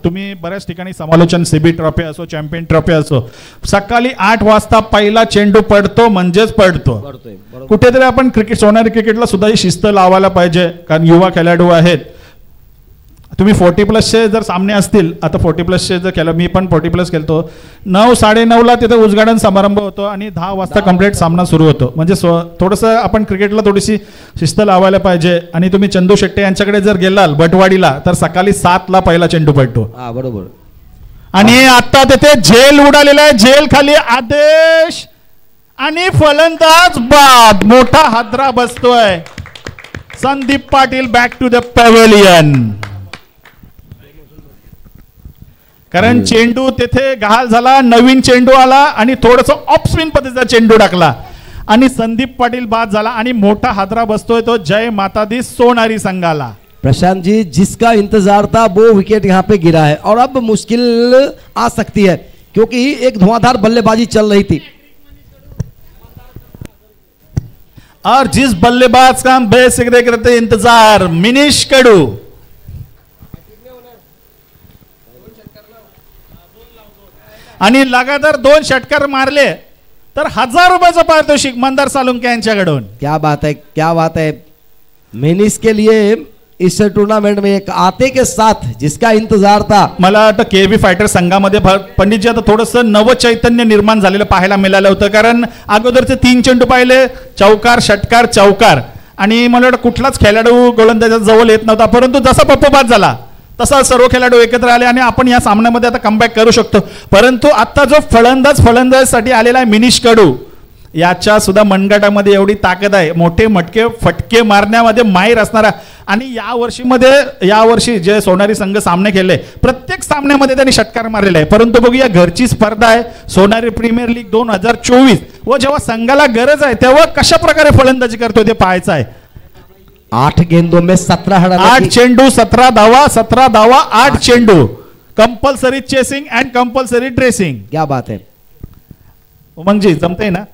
तुम्ही बऱ्याच ठिकाणी समालोचन CB ट्रॉफी असो चॅम्पियन ट्रॉफी असो सकाळी 8 वाजता पहिला चेंडू पडतो म्हणजेच पडतो. कुठेतरी आपण क्रिकेट सोनारी क्रिकेटला सुद्धा ही शिस्त लावायला पाहिजे, कारण युवा खेळाडू आहेत. तुम्ही 40+ जर सामने असतील, आता 40+ जर केलं, मी पण 40+ खेळतो, 9-9:30ला तिथे उद्घाटन समारंभ होतो आणि 10 वाजता कंप्लीट सामना सुरू होतो. म्हणजे थोडंसं आपण क्रिकेटला थोडीशी शिस्त लावायला पाहिजे. आणि तुम्ही चंदू शेट्टे यांच्याकडे जर गेलाल बटवाडीला तर सकाळी 7ला पहिला चेंडू पडतो. बरोबर. आणि आता तिथे झेल उडालेला आहे. झेल खाली आदेश आणि फलंदाज बाद. मोठा हादरा बसतोय. Sandeep Patil back to the pavilion. कारण चेंडू तिथे घाल झाला, नवीन चेंडू आला आणि थोडस ऑफ स्पिन पद्धतीचा चेंडू टाकला आणि संदीप पाटील बाद झाला आणि मोठा हादरा बसतोय तो जय माता दी सोनारी संघाला. प्रशांत जी, जिसका इंतजार था वो विकेट यहाँ पे गिरा है और अब मुश्किल आ सकती है क्योंकि एक धुआंधार बल्लेबाजी चल रही थी और जिस बल्लेबाज का हम बेसिक देख रहे थे इंतजार, मिनीश कडू. आणि लगातार 2 षटकार मारले तर 1000 रुपयाचं पारितोषिक मंदार सालुंके यांच्याकडून. क्या बात है, क्या बात है. मिनिस के लिए इस टूर्नामेंट में एक आते के साथ जिसका इंतजार था. मला वाटतं केव्ही फायटर संघामध्ये पंडितजी आता थोडंसं नव चैतन्य निर्माण झालेलं पाहायला मिळालं होतं. कारण अगोदरचे 3 चेंडू पाहिले, चौकार षटकार चौकार, आणि मला वाटतं कुठलाच खेळाडू गोलंदाजा जवळ येत नव्हता. परंतु जसा पप्पोबाद झाला तसा सर्व खेळाडू एकत्र आले आणि आपण या सामन्यामध्ये आता कमबॅक करू शकतो. परंतु आता जो फलंदाजसाठी आलेला आहे मिनिश कडू, याच्या सुद्धा मनगटामध्ये एवढी ताकद आहे, मोठे मटके फटके मारण्यामध्ये माहीर असणारा. आणि यावर्षी जे सोनारी संघ सामने खेळले प्रत्येक सामन्यामध्ये त्यांनी षटकार मारलेला आहे. परंतु बघूया, घरची स्पर्धा आहे सोनारी प्रीमियर लीग 2024, व जेव्हा संघाला गरज आहे तेव्हा कशा प्रकारे फलंदाजी करतो ते पाहायचं आहे. 8 गेंदों में 17 रन, 8 चेंडू 17 धावा, 17 धावा 8 चेंडू. Compulsory chasing and compulsory dressing. क्या बात है. उमंगजी जमते ना.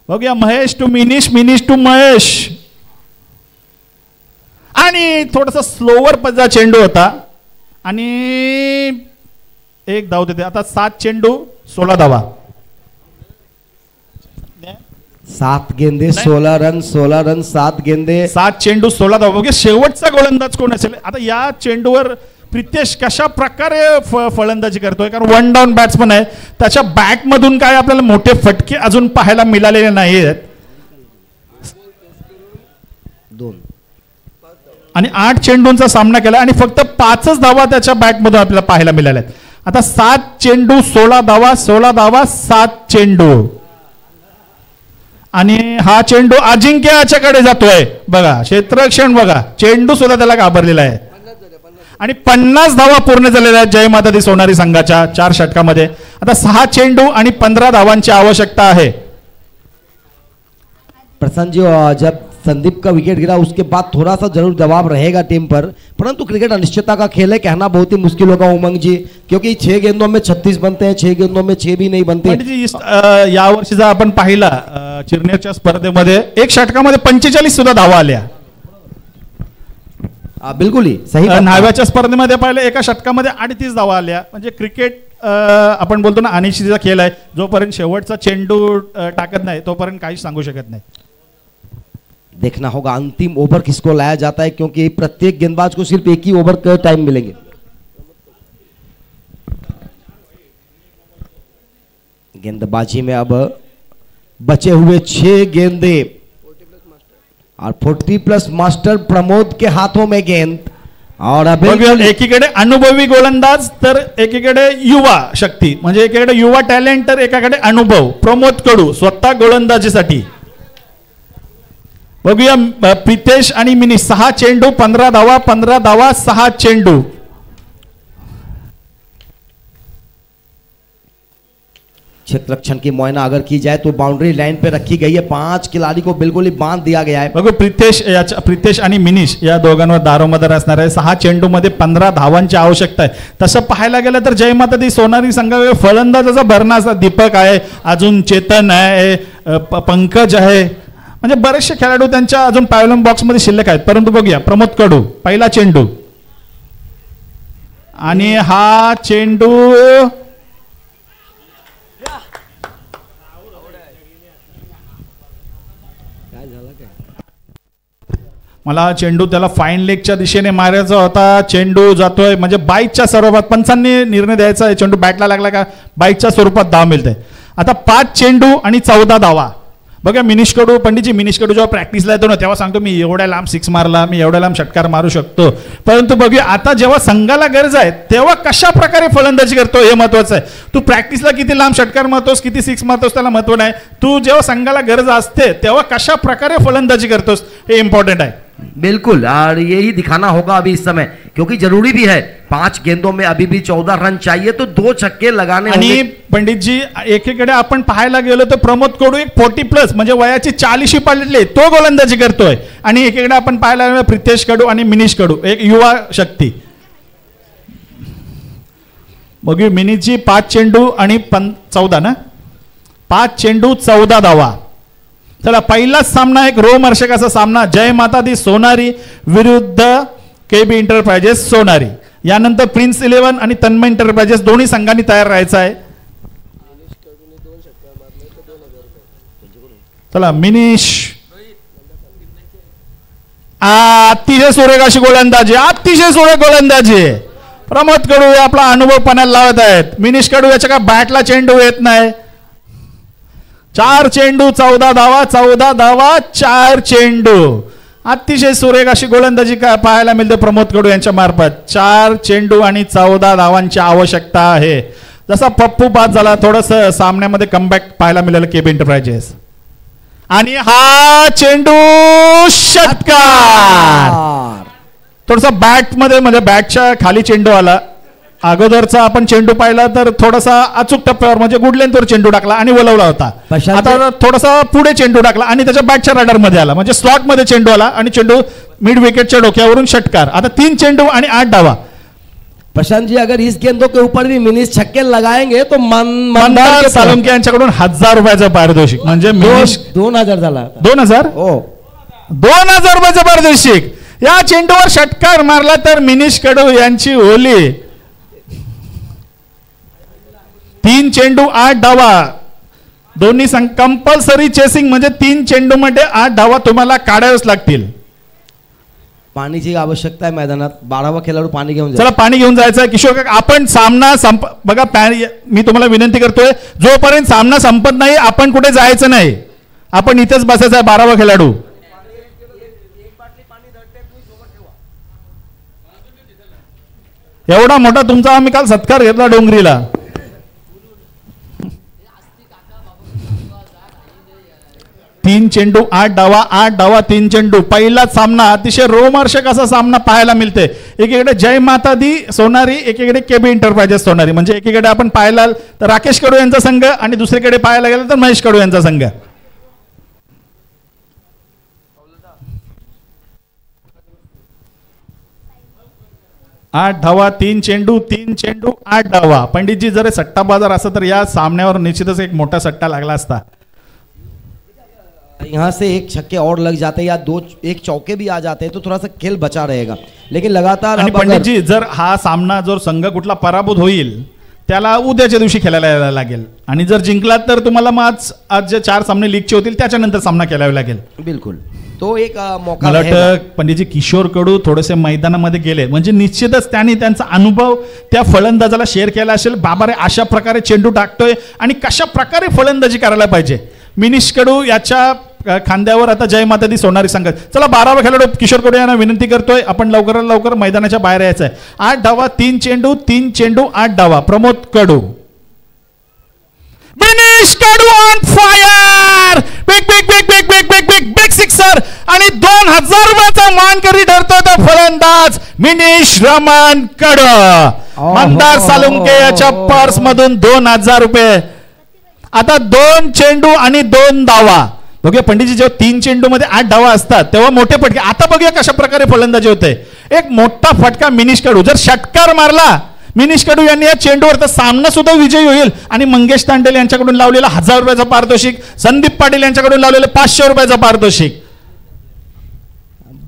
बघूया, महेश टू मिनिश, मिनिश टू महेश, आणि थोडासा स्लोवर पजा चेंडू होता आणि 1 धाव देते. आता 7 चेंडू 16 धावा. 7 गेंदे 16 रन, 16 रन 7 गेंदे, 7 चेंडू 16 धावा. बघूया शेवटचा गोलंदाज कोण असेल. आता या चेंडूवर प्रितेश कशा प्रकारे फलंदाजी करतोय, कारण 1 डाऊन बॅट्समन आहे, त्याच्या बॅटमधून काय आपल्याला मोठे फटके अजून पाहायला मिळालेले नाहीत. 2 आणि 8 चेंडूंचा सामना केला आणि फक्त 5च धावा त्याच्या बॅटमधून आपल्याला पाहायला मिळाल्या. आता 7 चेंडू 16 धावा, 16 धावा 7 चेंडू, आणि हा चेंडू अजिंक्याच्याकडे जातोय. बघा क्षेत्ररक्षण, बघा चेंडू सुद्धा त्याला घाबरलेला आहे. आणि 50 धावा पूर्ण झालेल्या आहेत जय माता दी सोनारी संघाच्या 4 षटकामध्ये. आता 6 चेंडू आणि 15 धावांची आवश्यकता आहे. प्रसन्न जी, जब संदीप का विकेट गिरा उसके बाद थोड़ा सा जरूर दबाव रहेगा टीम पर, परंतु क्रिकेट अनिश्चितता का खेल है, कहना बहुत ही मुश्किल होगा उमंग जी, क्योंकि 6 गेंदों में 36 बनते हैं, 6 गेंदों में 6 भी नहीं बनते. यावर्षी जर आपण पाहिला चिरनेरच्या स्पर्धेमध्ये 1 षटकामध्ये 45 सुद्धा धावा आल्या. बिल्कुल ही सही. न्हाव्याच्या स्पर्धेमध्ये पाहिलं 1 षटकामध्ये 38 धावा आल्या. म्हणजे क्रिकेट आपण बोलतो ना अनिश्चितचा खेळ आहे, जोपर्यंत शेवटचा चेंडू टाकत नाही तोपर्यंत काहीच सांगू शकत नाही. देखना होगा अंतिम ओवर किसको लाया जाता है, क्योंकि प्रत्येक गेंदबाज को सिर्फ एक ही ओवर का टाइम मिलेंगे. गेंदबाजी में अब बचे हुए 6 गेंदे और 40+ मास्टर प्रमोद के हाथों में गेंद. और अब एकीकडे अनुभवी गोलंदाज तर एकीकडे युवा शक्ती, म्हणजे एकीकडे युवा टॅलेंट तर एकाकडे अनुभव. प्रमोद कडू स्वतः गोलंदाजीसाठी. बघूया प्रितेश आणि मिनिश 6 चेंडू 15 धावा, 15 धावा 6 चेंडू. क्षेत्ररक्षण की मुआयना अगर की जाए तो बाउंड्री लाइन पे रखी गई है, 5 खिलाड़ी को बिल्कुल ही बांध दिया गया है. बघू प्रितेश आणि मिनिश या दोघांवर दारोमदार असणार आहे. 6 चेंडू मध्ये 15 धावांची आवश्यकता आहे. तसं पाहायला गेलं तर जय माता दी सोनारी संघाचा फलंदाजाचा भरणा असा दीपक आहे, अजून चेतन आहे, पंकज आहे, म्हणजे बरेचसे खेळाडू त्यांच्या अजून पॅव्हलियन बॉक्स मध्ये शिल्लक आहेत. परंतु बघूया प्रमोद कडू, पहिला चेंडू आणि हा चेंडू मला चेंडू त्याला फाईन लेगच्या दिशेने मारायचा होता. चेंडू जातोय म्हणजे बाईकच्या स्वरूपात, पंचांनी निर्णय द्यायचा आहे चेंडू बॅटला लागला का बाईकच्या स्वरूपात धाव मिळते. आता 5 चेंडू आणि 14 धावा. बघा मिनिश कडू, पंडितजी मिनिश कडू जेव्हा प्रॅक्टिसला येतो ना तेव्हा सांगतो मी एवढ्या लांब 6 मारला, मी एवढ्या लांब षटकार मारू शकतो. परंतु बघूया आता जेव्हा संघाला गरज आहे तेव्हा कशा प्रकारे फलंदाजी करतो हे महत्वाचं आहे. तू प्रॅक्टिसला किती लांब षटकार मारतोस, किती 6 मारतोस त्याला महत्व नाही. तू जेव्हा संघाला गरज असते तेव्हा कशा प्रकारे फलंदाजी करतोस हे इम्पॉर्टंट आहे. बिल्कुल, और यही दिखाना होगा अभी इस समय, क्योंकि जरूरी भी है. 5 गेंदों में अभी भी 14 रन चाहिए, तो 2 छक्के लगाने आणि पंडितजी एकीकडे आपण पाहायला गेलो तर प्रमोद कडू एक 40+ म्हणजे वयाची 40 पाडलेले तो गोलंदाजी करतोय, आणि एकीकडे आपण पाहायला गेलो प्रितेश कडू आणि मिनिश कडू एक युवा शक्ती. बघू मिनिशजी 5 चेंडू आणि 14 ना, 5 चेंडू 14 धावा. चला पहिलाच सामना एक रोमहर्षक असा सामना, जय माता दी सोनारी विरुद्ध KB एंटरप्राइजेस सोनारी. यानंतर प्रिन्स 11 आणि तन्मय एंटरप्राइजेस दोन्ही संघांनी तयार राहायचं आहे. चला मिनिश अतिशय सुरेख अशी गोलंदाजी, अतिशय सुरेख गोलंदाजी. प्रमोद कडू आपला अनुभव पणाला लावत आहेत. मिनिश कडू याच्या काय बॅटला चेंडू येत नाही. 4 चेंडू 14 धावा, 14 धावा 4 चेंडू. अतिशय सुरेख अशी गोलंदाजी पाहायला मिळते प्रमोद कडू यांच्या मार्फत. 4 चेंडू आणि 14 धावांची आवश्यकता आहे. जसा पप्पू बाद झाला थोडस सामन्यामध्ये कमबॅक पाहायला मिळालं केबी एंटरप्राइजेस. आणि हा चेंडू षटकार. थोडासा बॅट मध्ये म्हणजे बॅटच्या खाली चेंडू आला. अगोदरचा आपण चेंडू पाहिला तर थोडासा अचूक टप्प्यावर म्हणजे गुड लेंथवर चेंडू टाकला आणि वलवला होता. आता थोडासा पुढे चेंडू टाकला आणि त्याच्या बॅटच्या रडार मध्ये आला म्हणजे स्लॉट मध्ये चेंडू आला आणि चेंडू मिड विकेटच्या डोक्यावरून षटकार. आता 3 चेंडू आणि 8 धावा. प्रशांत जी अगर इस गेंदों के ऊपर भी मिनिश छक्के लगाएंगे तो मंदार सालुंके यांच्याकडून 1000 रुपयाचं पारितोषिक म्हणजे 2000 झाला. 2000 रुपयाचं पारितोषिक. या चेंडूवर षटकार मारला तर मिनिश कडू यांची ओली. 3 चेंडू 8 धावा. दोन्ही संघ कंपल्सरी चेसिंग म्हणजे 3 चेंडू मध्ये 8 धावा तुम्हाला काढाव्याच लागतील. पाण्याची आवश्यकता आहे मैदानात. 12वा खेळाडू पाणी घेऊन चला पाणी घेऊन जायचं. किशोर काका आपण सामना बघा मी तुम्हाला विनंती करतोय जोपर्यंत सामना संपत नाही आपण कुठे जायचं नाही. आपण इथेच बसायचं आहे. 12वा खेळाडू एवढा मोठा तुमचा आम्ही काल सत्कार घेतला डोंगरीला. तीन चेंडू 8 धावा, 8 धावा 3 चेंडू. पहिलाच सामना अतिशय रोमहर्षक असा सामना पाहायला मिळते. एकीकडे जय माता दी सोनारी, एकीकडे केबी एंटरप्राइजेस सोनारी. म्हणजे एकीकडे आपण पाहायला तर राकेश कडू यांचा संघ आणि दुसरीकडे पाहायला गेलं तर महेश कडू यांचा संघ. आठ धावा 3 चेंडू 3 चेंडू 8 धावा. पंडितजी जर सट्टा बाजार असं तर या सामन्यावर निश्चितच एक मोठा सट्टा लागला असता. यहाँ से एक छक्के और लग जाते या 1 चौके भी आ जाते तो थोड़ा सा खेल बचा रहेगा. लेकिन लगातार पंडित जी जर हा सामना जर संघ कुठला पराभूत होईल त्याला उद्याच्या दिवशी खेळायला लागेल आणि जर जिंकलात तर तुम्हाला मग आज जे 4 सामने लीगचे होतील त्याच्यानंतर सामना खेळावा लागेल. बिलकुल तो एक मौका. मला वाटतं पंडितजी किशोर कडू थोडेसे मैदानामध्ये गेले म्हणजे निश्चितच त्यांनी त्यांचा अनुभव त्या फलंदाजाला शेअर केला असेल. बाबा अशा प्रकारे चेंडू टाकतोय आणि कशा प्रकारे फलंदाजी करायला पाहिजे. मिनिश कडू याच्या खांद्यावर आता जय माता दी सोनारी संघ. चला 12वा खेळाडू किशोर कडू यांना विनंती करतोय आपण लवकरात लवकर मैदानाच्या बाहेर यायचं आहे. 8 धावा 3 चेंडू 3 चेंडू 8 धावा. Pramod Kadu Minish Kadu on fire. Big big big big big big big big sixer आणि 2000 रुपयाचा मानकरी ठरतो तो फलंदाज मिनिश रमन कडू. मंदार सालुंके याच्या पर्स मधून 2000 रुपये. आता 2 चेंडू आणि 2 धावा. बघूया पंडितजी जेव्हा 3 चेंडू मध्ये 8 धावा असतात तेव्हा मोठे फटके. आता बघूया कशा प्रकारे फलंदाजी होते. एक मोठा फटका मिनिश कडू जर षटकार मारला मिनिश कडू यांनी या चेंडूवर तर सामना सुद्धा विजयी होईल. आणि मंगेश तांडेल यांच्याकडून लावलेला 1000 रुपयाचा पारितोषिक, संदीप पाटील यांच्याकडून लावलेलं 500 रुपयाचा पारितोषिक.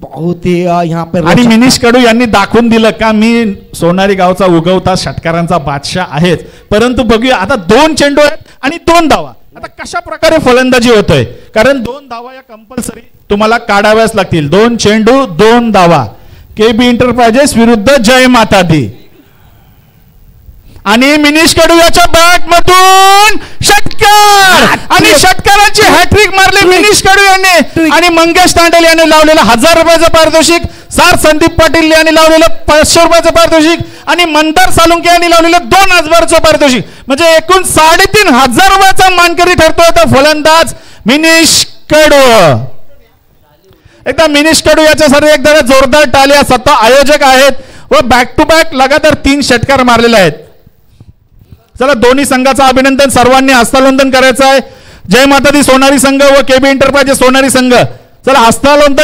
बहुत ही यहाँ पे आणि मिनिश कडू यांनी दाखवून दिलं का मी सोनारी गावचा उगवता षटकारांचा बादशाह आहेच. परंतु बघूया आता 2 चेंडू आहेत आणि 2 धावा. आता कशा प्रकारे फलंदाजी होतोय कारण 2 धावा या कंपल्सरी तुम्हाला काढाव्याच लागतील. 2 चेंडू 2 धावा. केबी एंटरप्राइजेस विरुद्ध जय माता दी. आणि मिनिश कडू याच्या बॅट मधून षटकार आणि षटकाराची हॅट्रिक मारली मिनिश कडू यांनी. आणि मंगेश तांडेल यांनी लावलेलं 1000 रुपयाचं पारितोषिक, संदीप पाटील यांनी लावलेलं 500 रुपयाचं पारितोषिक आणि मंदार सालुंके यांनी लावलेलं 2000 पारितोषिक. म्हणजे एकूण 3500 रुपयाचा मानकरी ठरतोय तो फलंदाज मिनिश कडू. एकदा मिनिश कडू याच्यासाठी एकदा जोरदार टाळ्या. स्वतः आयोजक आहेत व बॅक टू बॅक लगातार 3 षटकार मारलेले आहेत. चला दोन्ही संघाचं अभिनंदन. सर्वांनी हस्तांदोलन करायचं आहे. जय माता दी सोनारी संघ व केबी एंटरप्राइजेस सोनारी संघ. चला हस्तांदोलन